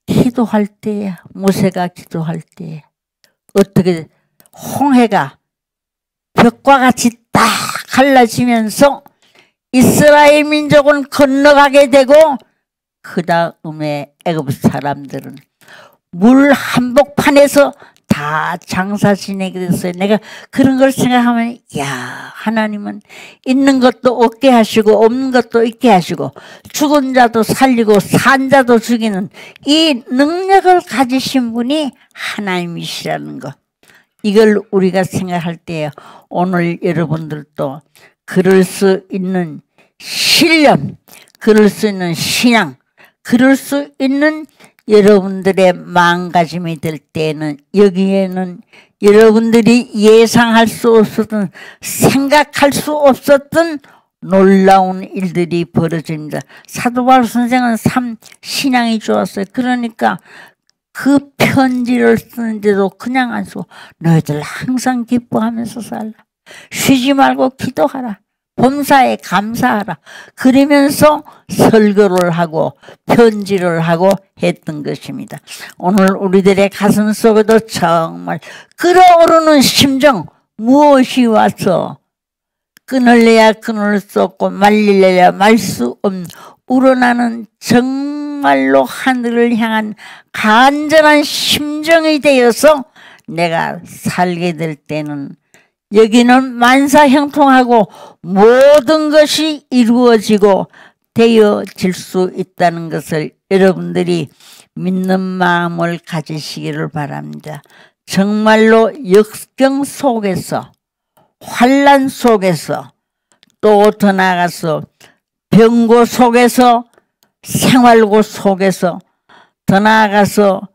기도할 때에 모세가 기도할 때에 어떻게 홍해가 벽과 같이 딱 갈라지면서 이스라엘 민족은 건너가게 되고 그 다음에 애굽 사람들은 물 한복판에서 다 장사 지내게 됐어요. 내가 그런 걸 생각하면 야, 하나님은 있는 것도 없게 하시고 없는 것도 있게 하시고 죽은 자도 살리고 산 자도 죽이는 이 능력을 가지신 분이 하나님이시라는 것. 이걸 우리가 생각할 때 오늘 여러분들도 그럴 수 있는 신념, 그럴 수 있는 신앙, 그럴 수 있는 여러분들의 마음가짐이 될 때는 여기에는 여러분들이 예상할 수 없었던, 생각할 수 없었던 놀라운 일들이 벌어집니다. 사도 바울 선생은 참 신앙이 좋았어요. 그러니까 그 편지를 쓰는데도 그냥 안 쓰고 너희들 항상 기뻐하면서 살라. 쉬지 말고 기도하라. 범사에 감사하라. 그러면서 설교를 하고 편지를 하고 했던 것입니다. 오늘 우리들의 가슴 속에도 정말 끓어오르는 심정, 무엇이 와서 끊을래야 끊을 수 없고 말릴래야 말 수 없는 우러나는 정말로 하늘을 향한 간절한 심정이 되어서 내가 살게 될 때는 여기는 만사형통하고 모든 것이 이루어지고 되어질 수 있다는 것을 여러분들이 믿는 마음을 가지시기를 바랍니다. 정말로 역경 속에서, 환난 속에서, 또 더 나아가서 병고 속에서, 생활고 속에서, 더 나아가서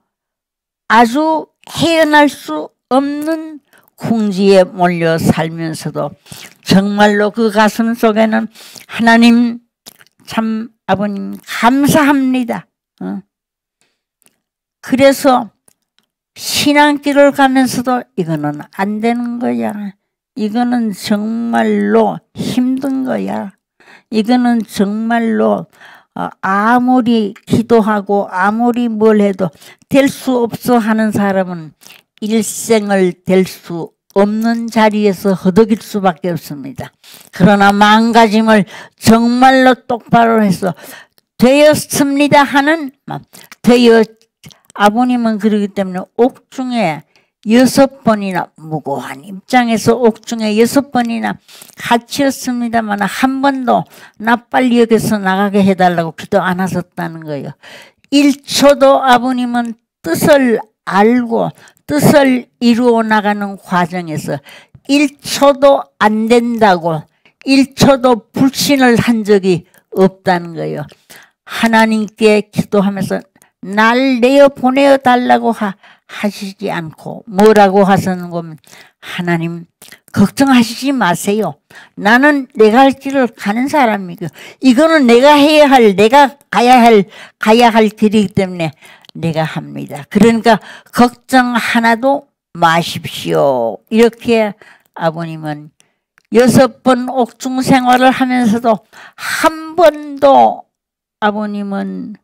아주 헤어날 수 없는 궁지에 몰려 살면서도 정말로 그 가슴 속에는 하나님, 참 아버님 감사합니다. 그래서 신앙길을 가면서도 이거는 안 되는 거야. 이거는 정말로 힘든 거야. 이거는 정말로 아무리 기도하고 아무리 뭘 해도 될 수 없어 하는 사람은 일생을 될 수 없는 자리에서 허덕일 수밖에 없습니다. 그러나 마음가짐을 정말로 똑바로 해서 되었습니다 하는 마음. 아버님은 그러기 때문에 옥중에 6번이나 무고한 입장에서 옥중에 6번이나 갇혔습니다만 한 번도 나 빨리 여기서 나가게 해달라고 기도 안 하셨다는 거예요. 1초도 아버님은 뜻을 알고 뜻을 이루어 나가는 과정에서 1초도 안 된다고 1초도 불신을 한 적이 없다는 거예요. 하나님께 기도하면서 날 내어 보내어 달라고 하시지 않고 뭐라고 하시는 거면 하나님 걱정하시지 마세요. 나는 내가 할 길을 가는 사람이고 이거는 내가 해야 할, 내가 가야 할 길이기 때문에 내가 합니다. 그러니까 걱정 하나도 마십시오. 이렇게 아버님은 6번 옥중 생활을 하면서도 한 번도 아버님은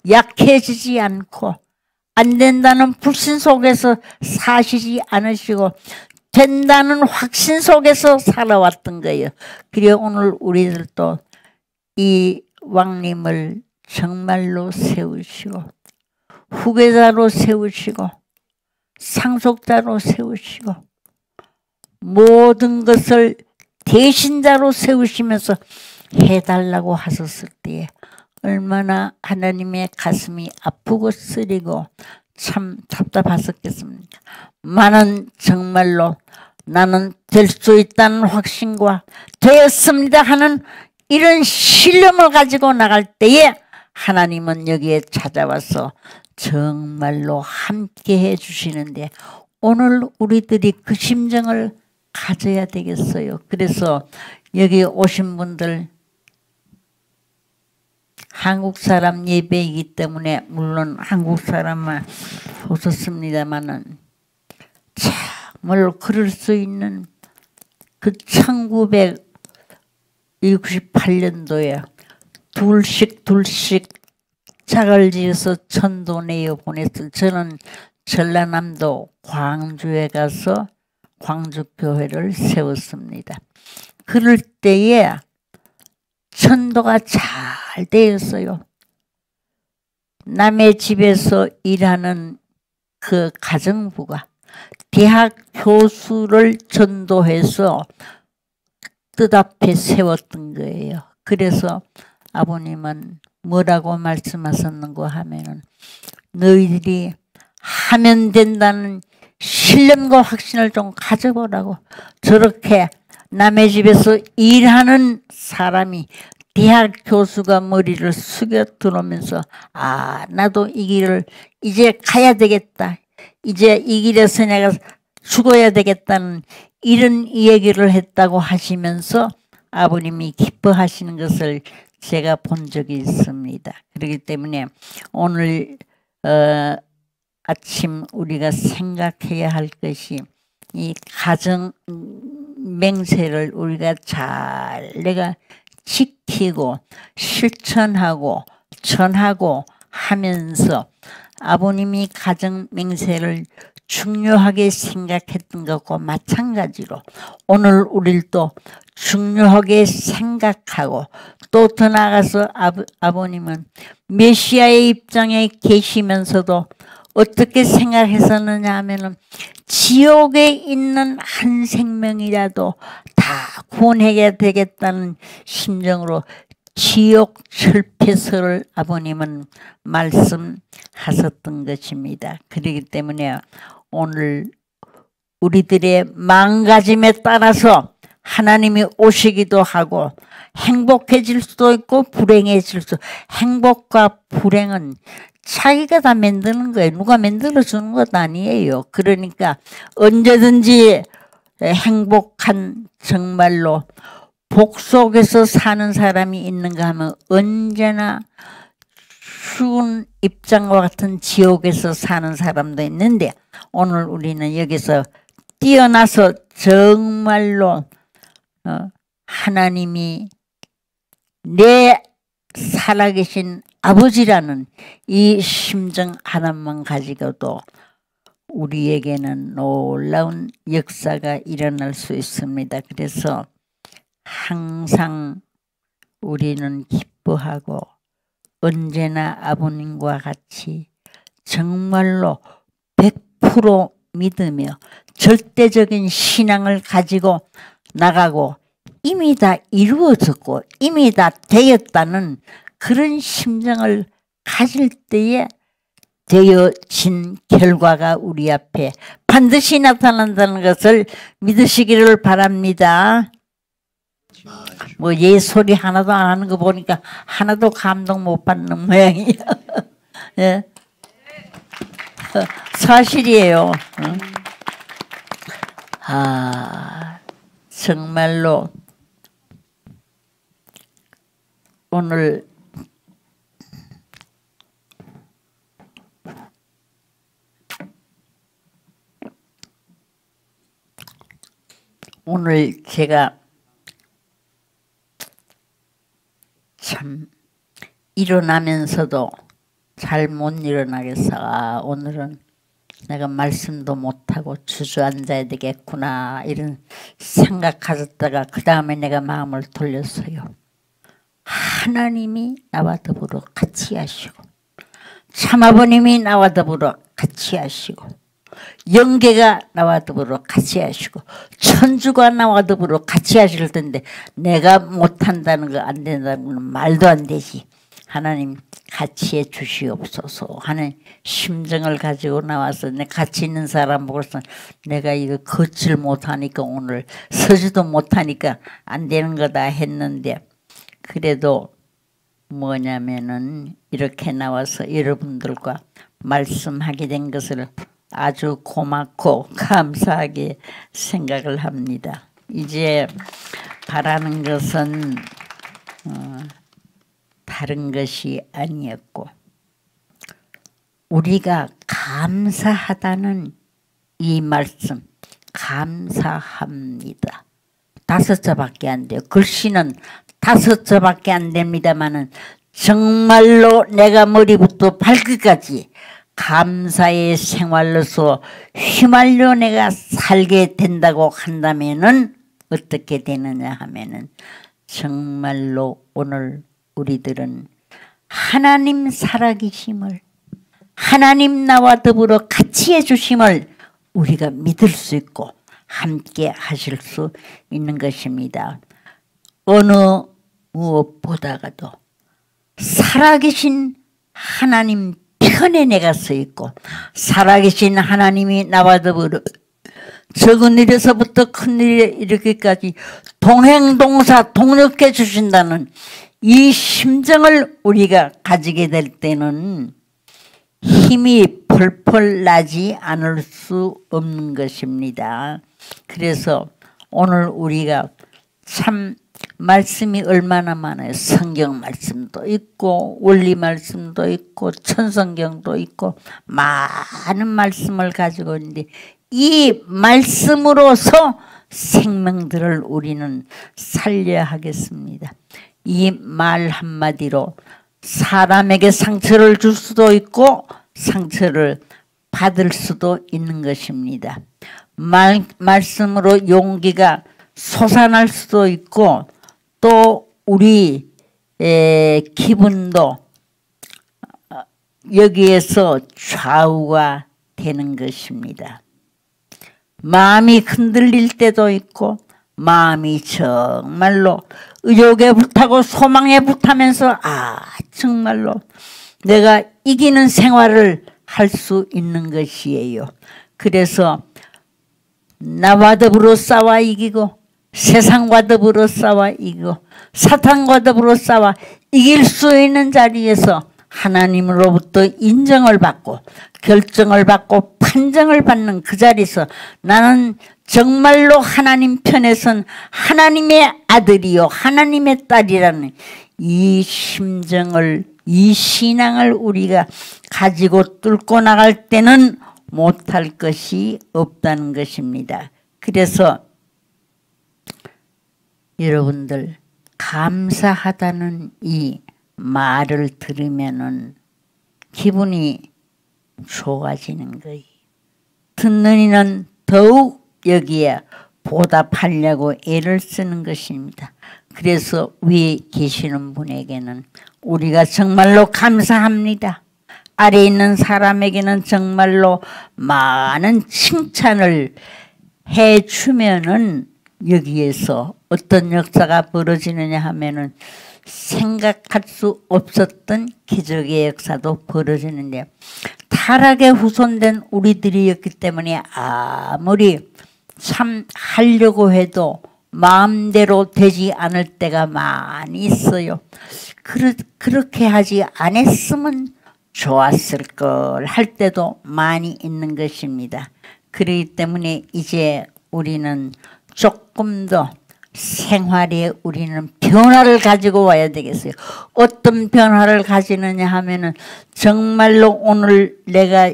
약해지지 않고 안 된다는 불신 속에서 사시지 않으시고 된다는 확신 속에서 살아왔던 거예요. 그리고 오늘 우리들도 이 왕님을 정말로 세우시고 후계자로 세우시고 상속자로 세우시고 모든 것을 대신자로 세우시면서 해달라고 하셨을 때에 얼마나 하나님의 가슴이 아프고 쓰리고 참 답답하셨겠습니까? 나는 정말로 나는 될 수 있다는 확신과 되었습니다 하는 이런 신념을 가지고 나갈 때에 하나님은 여기에 찾아와서 정말로 함께 해 주시는데 오늘 우리들이 그 심정을 가져야 되겠어요. 그래서 여기 오신 분들 한국 사람 예배이기 때문에 물론 한국 사람만 오셨습니다마는 참을 그럴 수 있는 그 1968년도에 둘씩 작을 지어서 천도 내어 보냈을 저는 전라남도 광주에 가서 광주교회를 세웠습니다. 그럴 때에 천도가 잘 되었어요. 남의 집에서 일하는 그 가정부가 대학 교수를 전도해서 뜻앞에 세웠던 거예요. 그래서 아버님은 뭐라고 말씀하셨는가 하면은 너희들이 하면 된다는 신념과 확신을 좀 가져보라고. 저렇게 남의 집에서 일하는 사람이 대학 교수가 머리를 숙여 들어오면서 아 나도 이 길을 이제 가야 되겠다. 이제 이 길에서 내가 죽어야 되겠다는 이런 얘기를 했다고 하시면서 아버님이 기뻐하시는 것을 제가 본 적이 있습니다. 그렇기 때문에 오늘 아침 우리가 생각해야 할 것이 이 가정 맹세를 우리가 잘 내가 지키고 실천하고 전하고 하면서 아버님이 가정 맹세를 중요하게 생각했던 것과 마찬가지로 오늘 우리를 또 중요하게 생각하고 또 더 나아가서 아버님은 메시아의 입장에 계시면서도 어떻게 생각했었느냐 하면은 지옥에 있는 한 생명이라도 다 구원해야 되겠다는 심정으로 지옥 철폐서를 아버님은 말씀하셨던 것입니다. 그렇기 때문에 오늘 우리들의 마음가짐에 따라서 하나님이 오시기도 하고 행복해질 수도 있고 불행해질 수. 행복과 불행은 자기가 다 만드는 거예요. 누가 만들어주는 것 아니에요. 그러니까 언제든지 행복한 정말로 복 속에서 사는 사람이 있는가 하면 언제나 추운 입장과 같은 지옥에서 사는 사람도 있는데 오늘 우리는 여기서 뛰어나서 정말로 하나님이 내 살아계신 아버지라는 이 심정 하나만 가지고도 우리에게는 놀라운 역사가 일어날 수 있습니다. 그래서 항상 우리는 기뻐하고 언제나 아버님과 같이 정말로 100% 믿으며 절대적인 신앙을 가지고 나가고 이미 다 이루어졌고 이미 다 되었다는 그런 심정을 가질 때에 되어진 결과가 우리 앞에 반드시 나타난다는 것을 믿으시기를 바랍니다. 뭐 예 소리 하나도 안 하는 거 보니까 하나도 감동 못 받는 모양이에요. 예. 사실이에요. 아 정말로 오늘 제가 참 일어나면서도 잘 못 일어나겠어. 아, 오늘은 내가 말씀도 못하고 주저앉아야 되겠구나 이런 생각하셨다가 그 다음에 내가 마음을 돌렸어요. 하나님이 나와 더불어 같이 하시고 참아버님이 나와 더불어 같이 하시고 영계가 나와 더불어 같이 하시고 천주가 나와 더불어 같이 하실 텐데 내가 못한다는 거 안 된다는 건 말도 안 되지. 하나님 같이 해 주시옵소서 하는 심정을 가지고 나와서 내 같이 있는 사람 보고서 내가 이거 걷질 못하니까 오늘 서지도 못하니까 안 되는 거다 했는데 그래도 뭐냐면은 이렇게 나와서 여러분들과 말씀하게 된 것을 아주 고맙고 감사하게 생각을 합니다. 이제 바라는 것은 다른 것이 아니었고 우리가 감사하다는 이 말씀 감사합니다. 5자밖에 안 돼요. 글씨는 5자밖에 안 됩니다만은 정말로 내가 머리부터 발끝까지 감사의 생활로서 휘말려 내가 살게 된다고 한다면은 어떻게 되느냐 하면은 정말로 오늘 우리들은 하나님 살아계심을 하나님 나와 더불어 같이 해주심을 우리가 믿을 수 있고 함께 하실 수 있는 것입니다. 어느 무엇보다도 살아계신 하나님 편에 내가 서 있고 살아계신 하나님이 나와 더불어 적은 일에서부터 큰 일에 이르기까지 동행동사 동력해 주신다는 이 심정을 우리가 가지게 될 때는 힘이 펄펄 나지 않을 수 없는 것입니다. 그래서 오늘 우리가 참 말씀이 얼마나 많아요. 성경 말씀도 있고 원리 말씀도 있고 천성경도 있고 많은 말씀을 가지고 있는데 이 말씀으로서 생명들을 우리는 살려야 하겠습니다. 이 말 한마디로 사람에게 상처를 줄 수도 있고 상처를 받을 수도 있는 것입니다. 말씀으로 용기가 솟아날 수도 있고 또 우리 기분도 여기에서 좌우가 되는 것입니다. 마음이 흔들릴 때도 있고 마음이 정말로 의욕에 불타고 소망에 불타면서 정말로 내가 이기는 생활을 할 수 있는 것이에요. 그래서 나와 더불어 싸워 이기고 세상과 더불어 싸워 이기고 사탄과 더불어 싸워 이길 수 있는 자리에서 하나님으로부터 인정을 받고 결정을 받고 판정을 받는 그 자리에서 나는 정말로 하나님 편에 선 하나님의 아들이요 하나님의 딸이라는 이 심정을 이 신앙을 우리가 가지고 뚫고 나갈 때는 못할 것이 없다는 것입니다. 그래서 여러분들 감사하다는 이 말을 들으면은 기분이 좋아지는 거예요. 듣는 이는 더욱 여기에 보답하려고 애를 쓰는 것입니다. 그래서 위에 계시는 분에게는 우리가 정말로 감사합니다. 아래에 있는 사람에게는 정말로 많은 칭찬을 해주면은 여기에서 어떤 역사가 벌어지느냐 하면은 생각할 수 없었던 기적의 역사도 벌어지는데 타락에 후손된 우리들이었기 때문에 아무리 참 하려고 해도 마음대로 되지 않을 때가 많이 있어요. 그렇게 하지 않았으면 좋았을 걸 할 때도 많이 있는 것입니다. 그렇기 때문에 이제 우리는 조금 더 생활에 우리는 변화를 가지고 와야 되겠어요. 어떤 변화를 가지느냐 하면은 정말로 오늘 내가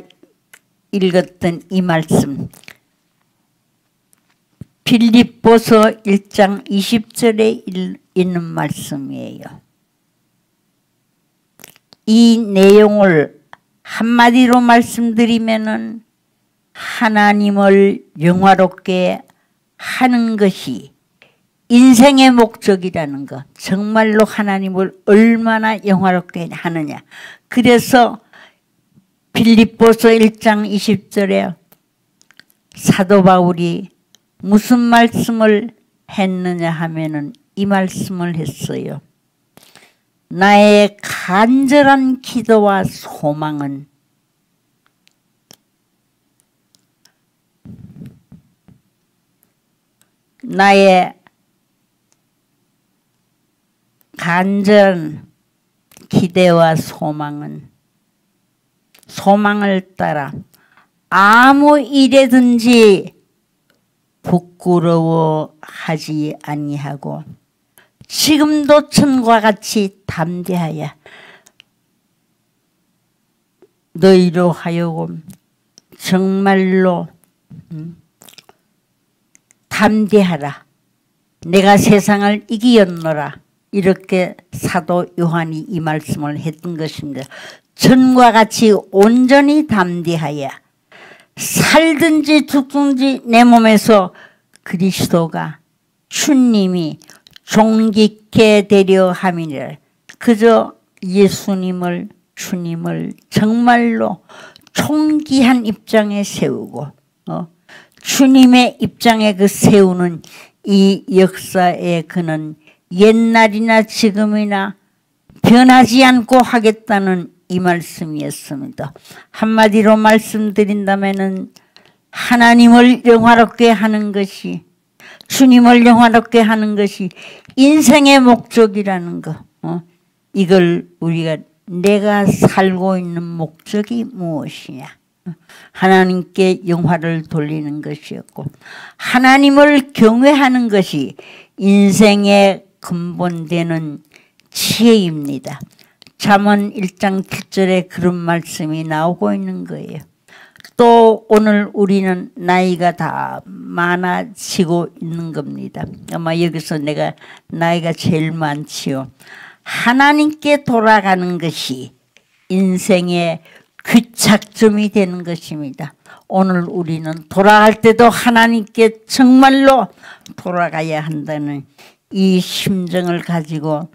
읽었던 이 말씀 빌립보서 1장 20절에 있는 말씀이에요. 이 내용을 한마디로 말씀드리면은 하나님을 영화롭게 하는 것이 인생의 목적이라는 것. 정말로 하나님을 얼마나 영화롭게 하느냐. 그래서 빌립보서 1장 20절에 사도 바울이 무슨 말씀을 했느냐 하면은 이 말씀을 했어요. 나의 간절한 기도와 소망은 나의 간절한 기대와 소망을 따라 아무 일에든지 부끄러워하지 아니하고 지금도 전과 같이 담대하여 너희로 하여금 정말로 담대하라. 내가 세상을 이기었노라. 이렇게 사도 요한이 이 말씀을 했던 것입니다. 전과 같이 온전히 담대하여 살든지 죽든지 내 몸에서 그리스도가 주님이 존귀케 되려 함이니라. 그저 예수님을 주님을 정말로 총기한 입장에 세우고 주님의 입장에 그 세우는 이 역사에 그는 옛날이나 지금이나 변하지 않고 하겠다는 이 말씀이었습니다. 한마디로 말씀드린다면은 하나님을 영화롭게 하는 것이, 주님을 영화롭게 하는 것이 인생의 목적이라는 거. 이걸 우리가 내가 살고 있는 목적이 무엇이냐. 하나님께 영화를 돌리는 것이었고 하나님을 경외하는 것이 인생의 근본되는 지혜입니다. 잠언 1장 7절에 그런 말씀이 나오고 있는 거예요. 또 오늘 우리는 나이가 다 많아지고 있는 겁니다. 아마 여기서 내가 나이가 제일 많지요. 하나님께 돌아가는 것이 인생의 귀착점이 되는 것입니다. 오늘 우리는 돌아갈 때도 하나님께 정말로 돌아가야 한다는 이 심정을 가지고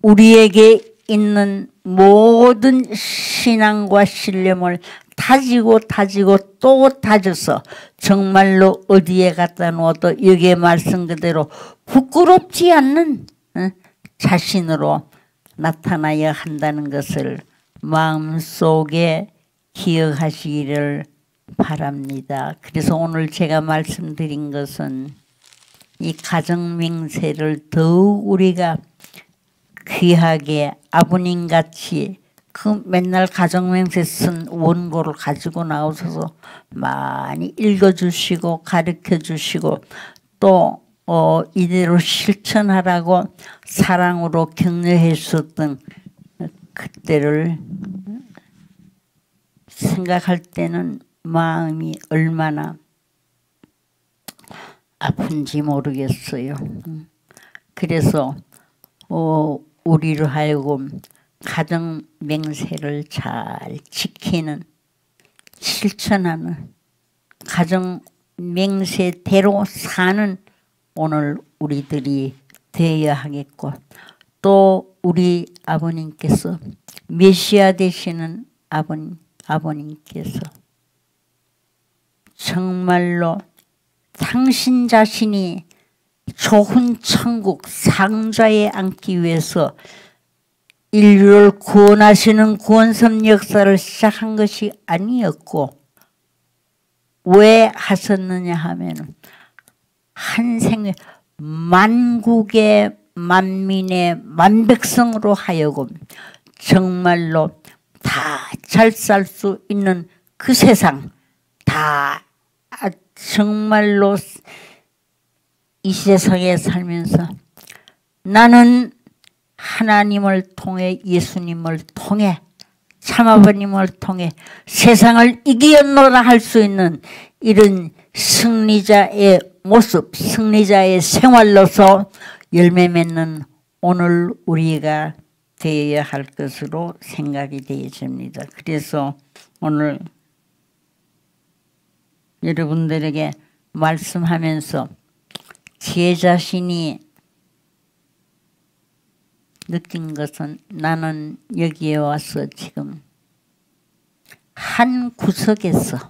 우리에게 있는 모든 신앙과 신념을 다지고 또 다져서 정말로 어디에 갖다 놓아도 여기에 말씀 그대로 부끄럽지 않는 자신으로 나타나야 한다는 것을 마음속에 기억하시기를 바랍니다. 그래서 오늘 제가 말씀드린 것은 이 가정맹세를 더욱 우리가 귀하게 아버님같이 그 맨날 가정맹세 쓴 원고를 가지고 나오셔서 많이 읽어주시고 가르쳐주시고 또 이대로 실천하라고 사랑으로 격려해 주셨던 그때를 생각할 때는 마음이 얼마나 아픈지 모르겠어요. 그래서 우리로 하여금 가정 맹세를 잘 지키는, 실천하는, 가정 맹세대로 사는 오늘 우리들이 되어야 하겠고, 또 우리 아버님께서 메시아 되시는 아버님께서 정말로 당신 자신이 좋은 천국 상자에 앉기 위해서 인류를 구원하시는 구원선 역사를 시작한 것이 아니었고, 왜 하셨느냐 하면 한 생에 만국의 만민의 만백성으로 하여금 정말로 다 잘 살 수 있는 그 세상, 다 정말로 이 세상에 살면서 나는 하나님을 통해, 예수님을 통해, 참아버님을 통해 세상을 이기었노라 할 수 있는 이런 승리자의 모습, 승리자의 생활로서 열매 맺는 오늘 우리가 되어야 할 것으로 생각이 되어집니다. 그래서 오늘 여러분들에게 말씀하면서 제 자신이 느낀 것은 나는 여기에 와서 지금 한 구석에서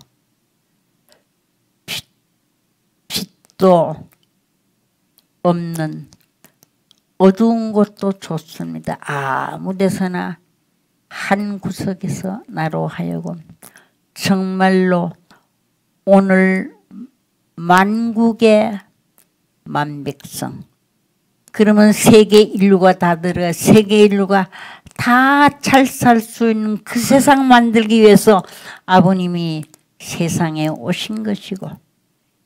빛도 없는 어두운 곳도 좋습니다. 아무 데서나 한 구석에서 나로 하여금 정말로 오늘 만국의 만백성, 그러면 세계 인류가 다 들어가 세계 인류가 다 잘 살 수 있는 그 세상 만들기 위해서 아버님이 세상에 오신 것이고,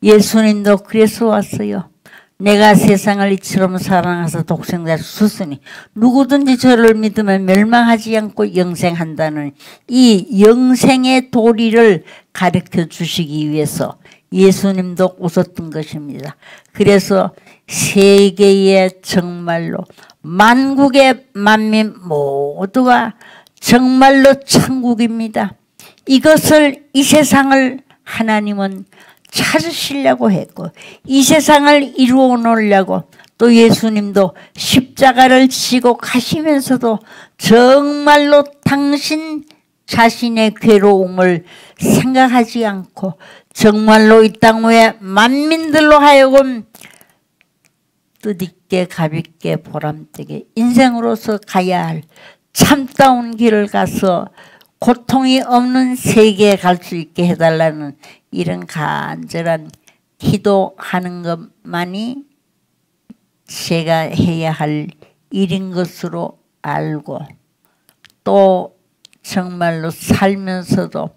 예수님도 그래서 왔어요. 내가 세상을 이처럼 사랑해서 독생자를 주셨으니 누구든지 저를 믿으면 멸망하지 않고 영생한다는 이 영생의 도리를 가르쳐 주시기 위해서 예수님도 오셨던 것입니다. 그래서 세계의 정말로 만국의 만민 모두가 정말로 천국입니다. 이것을, 이 세상을 하나님은 찾으시려고 했고 이 세상을 이루어 놓으려고 또 예수님도 십자가를 지고 가시면서도 정말로 당신 자신의 괴로움을 생각하지 않고 정말로 이 땅 위에 만민들로 하여금 뜻있게 가볍게 보람되게 인생으로서 가야 할 참다운 길을 가서 고통이 없는 세계에 갈 수 있게 해달라는 이런 간절한 기도하는 것만이 제가 해야 할 일인 것으로 알고 또 정말로 살면서도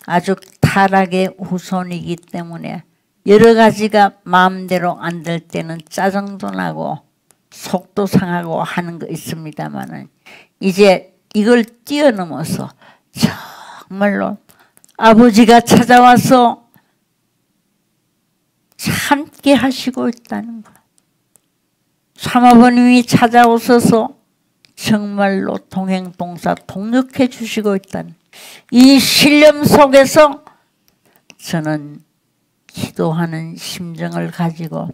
아주 타락의 후손이기 때문에 여러 가지가 마음대로 안 될 때는 짜증도 나고 속도 상하고 하는 거 있습니다만은 이제 이걸 뛰어넘어서 정말로 아버지가 찾아와서 함께 하시고 있다는 거. 삼아버님이 찾아오셔서 정말로 동행동사 동력해 주시고 있다는 이 신념 속에서 저는 기도하는 심정을 가지고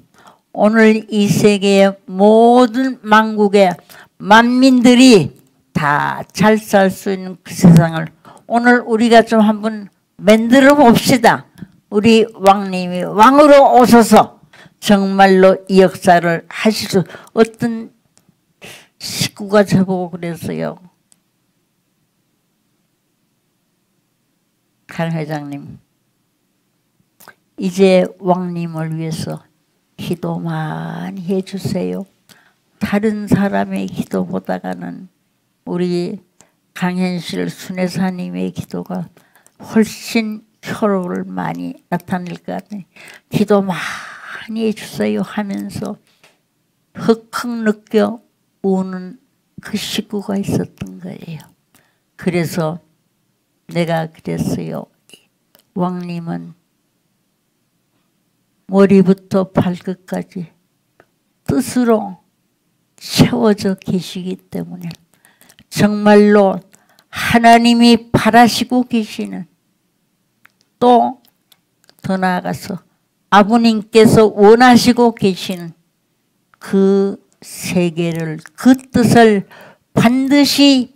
오늘 이 세계의 모든 만국의 만민들이 다 잘 살 수 있는 그 세상을 오늘 우리가 좀 한번 만들어 봅시다. 우리 왕님이 왕으로 오셔서 정말로 이 역사를 하실 수 어떤 식구가 저보고 그랬어요. 강 회장님 이제 왕님을 위해서 기도 많이 해주세요. 다른 사람의 기도보다는 우리 강현실 순회사님의 기도가 훨씬 효력을 많이 나타낼 것 같아요. 기도 많이 해주세요 하면서 흑흑 느껴 우는 그 식구가 있었던 거예요. 그래서 내가 그랬어요. 왕님은 머리부터 발끝까지 뜻으로 채워져 계시기 때문에 정말로 하나님이 바라시고 계시는 또 더 나아가서 아버님께서 원하시고 계시는 그 세계를 그 뜻을 반드시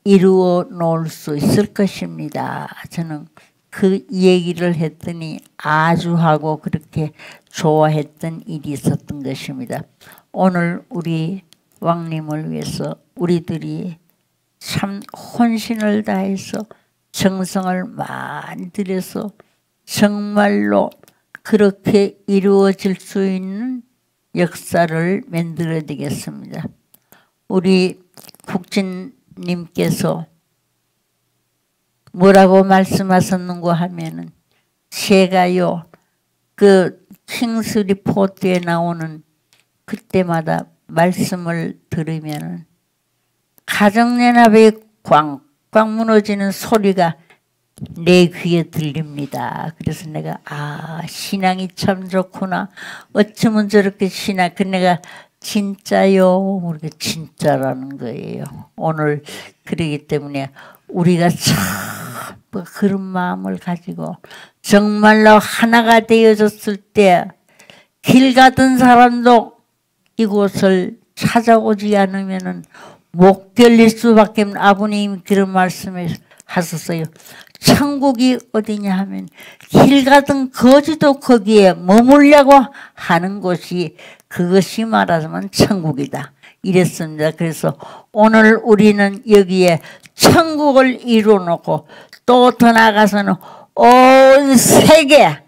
이루어 놓을 수 있을 것입니다. 저는 그 얘기를 했더니 아주 하고 그렇게 좋아했던 일이 있었던 것입니다. 오늘 우리 왕님을 위해서 우리들이 참 혼신을 다해서 정성을 많이 들여서 정말로 그렇게 이루어질 수 있는 역사를 만들어야 되겠습니다. 우리 국진님께서 뭐라고 말씀하셨는고 하면은 제가요 그 킹스 리포트에 나오는 그때마다 말씀을 들으면은 가정연합이 꽝꽝 무너지는 소리가 내 귀에 들립니다. 그래서 내가 신앙이 참 좋구나. 어쩌면 저렇게 신앙. 그 내가 진짜요. 우리가 진짜라는 거예요. 오늘 그러기 때문에 우리가 참 그런 마음을 가지고 정말로 하나가 되어졌을 때 길 가던 사람도 이곳을 찾아오지 않으면은 못 견딜 수밖에 없는 아버님이 그런 말씀을 하셨어요. 천국이 어디냐 하면 길 가던 거지도 거기에 머물려고 하는 곳이 그것이 말하자면 천국이다. 이랬습니다. 그래서 오늘 우리는 여기에 천국을 이루어 놓고 또 더 나아가서는 온 세계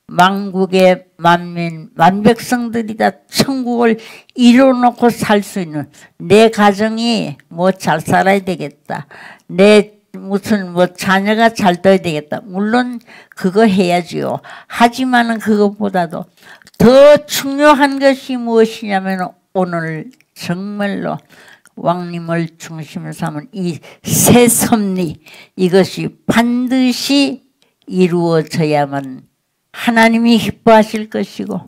만국의 만민 만백성들이 다 천국을 이루어 놓고 살 수 있는 내 가정이 뭐 잘 살아야 되겠다. 내 무슨 뭐 자녀가 잘 떠야 되겠다. 물론 그거 해야지요. 하지만은 그것보다도 더 중요한 것이 무엇이냐면 오늘 정말로 왕님을 중심으로 삼은 이 새 섭리 이것이 반드시 이루어져야만 하나님이 기뻐하실 것이고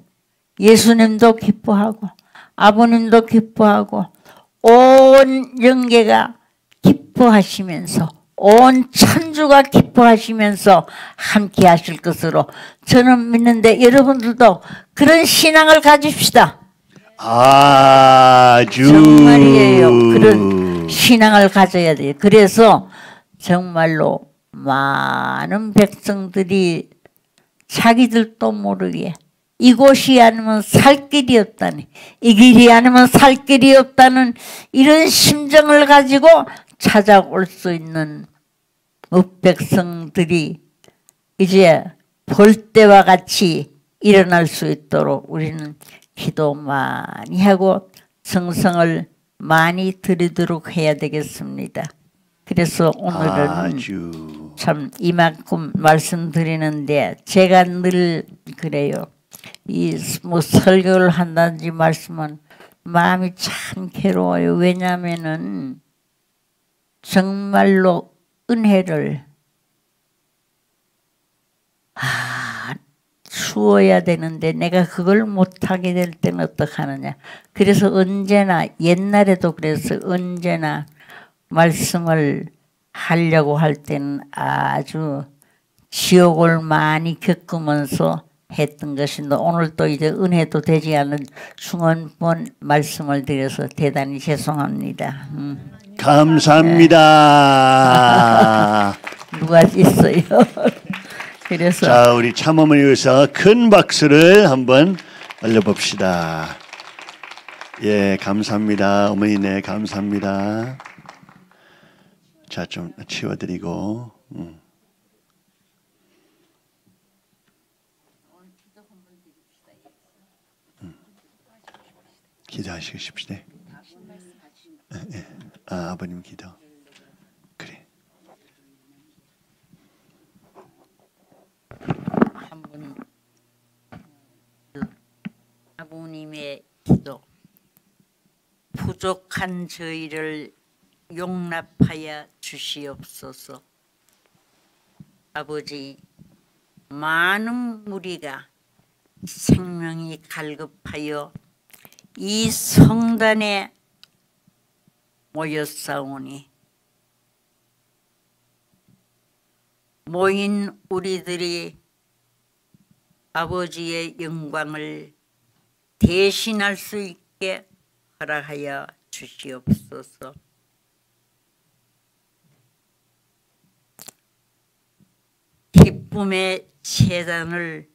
예수님도 기뻐하고 아버님도 기뻐하고 온 영계가 기뻐하시면서 온 천주가 기뻐하시면서 함께 하실 것으로 저는 믿는데 여러분들도 그런 신앙을 가집시다. 아주 정말이에요. 그런 신앙을 가져야 돼요. 그래서 정말로 많은 백성들이 자기들도 모르게 이곳이 아니면 살 길이 없다니, 이 길이 아니면 살 길이 없다는 이런 심정을 가지고 찾아올 수 있는 백성들이 이제 볼 때와 같이 일어날 수 있도록 우리는 기도 많이 하고 성성을 많이 드리도록 해야 되겠습니다. 그래서 오늘은 아주 참 이만큼 말씀드리는데 제가 늘 그래요. 이 뭐 설교를 한다든지 말씀은 마음이 참 괴로워요. 왜냐하면은 정말로 은혜를 주어야 되는데 내가 그걸 못하게 될 때는 어떡하느냐. 그래서 언제나 옛날에도 그래서 언제나 말씀을 하려고 할 때는 아주 지옥을 많이 겪으면서 했던 것인데 오늘 또 이제 은혜도 되지 않은 중원본 말씀을 드려서 대단히 죄송합니다. 감사합니다. 누가 있어요? 그래서 자, 우리 참음을 위해서 큰 박수를 한번 올려봅시다. 예, 감사합니다. 어머니네 감사합니다. 자, 좀 치워드리고. 기도하시십시다. 아, 아버님 기도. 그래. 한번 아버님의 기도 부족한 저희를 용납하여 주시옵소서. 아버지, 많은 무리가 생명이 갈급하여 이 성단에 모였사오니 모인 우리들이 아버지의 영광을 대신할 수 있게 허락하여 주시옵소서. 기쁨의 제단을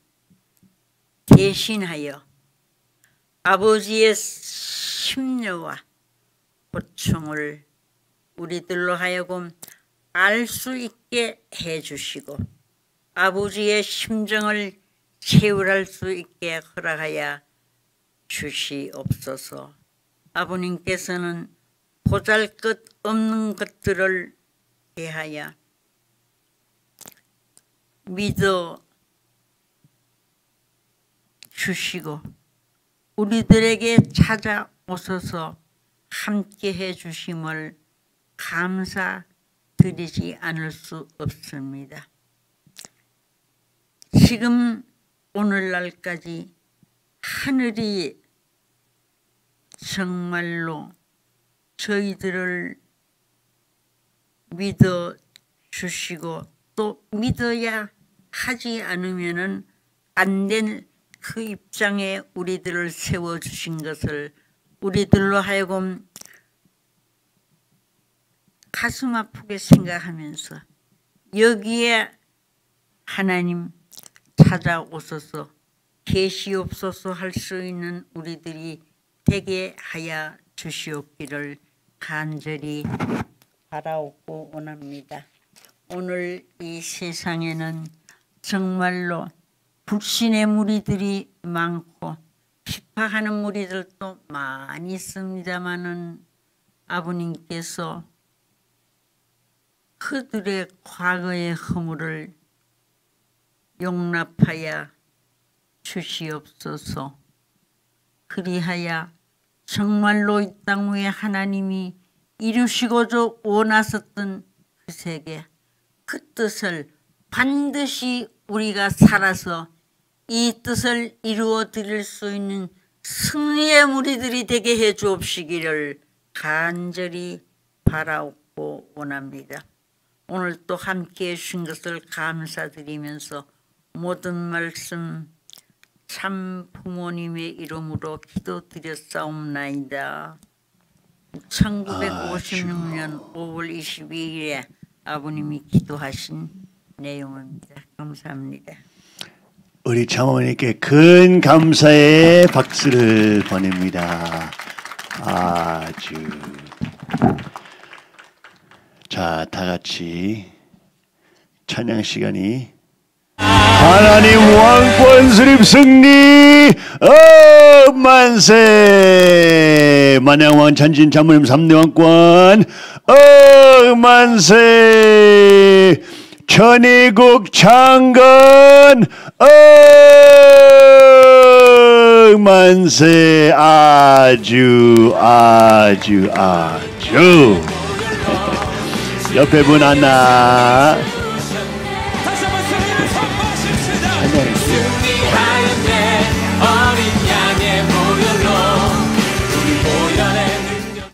대신하여 아버지의 심려와 고충을 우리들로 하여금 알 수 있게 해주시고 아버지의 심정을 채울할 수 있게 허락하여 주시옵소서. 아버님께서는 보잘것없는 것들을 대하여 믿어 주시고 우리들에게 찾아오셔서 함께해 주심을 감사드리지 않을 수 없습니다. 지금 오늘날까지 하늘이 정말로 저희들을 믿어 주시고 또 믿어야 하지 않으면은 안 된 그 입장에 우리들을 세워주신 것을 우리들로 하여금 가슴 아프게 생각하면서 여기에 하나님 찾아오소서 계시옵소서 할 수 있는 우리들이 되게 하여 주시옵기를 간절히 바라옵고 원합니다. 오늘 이 세상에는 정말로 불신의 무리들이 많고 핍박하는 무리들도 많이 있습니다마는 아버님께서 그들의 과거의 허물을 용납하여 주시옵소서. 그리하여 정말로 이 땅 위에 하나님이 이루시고자 원하셨던 그 세계 그 뜻을 반드시 우리가 살아서 이 뜻을 이루어 드릴 수 있는 승리의 무리들이 되게 해 주옵시기를 간절히 바라옵고 원합니다. 오늘 또 함께해 주신 것을 감사드리면서 모든 말씀 참 부모님의 이름으로 기도드렸사옵나이다. 1956년 5월 22일에 아버님이 기도하신 내용입니다. 감사합니다. 우리 참어머니께 큰 감사의 박수를 보냅니다. 아주. 자, 다 같이 찬양 시간이. 하나님 왕권 수립 승리 만세. 만양왕 찬진 자모님 3대 왕권 만세. 천의국 창건 만세. 아주 옆에 분 하나.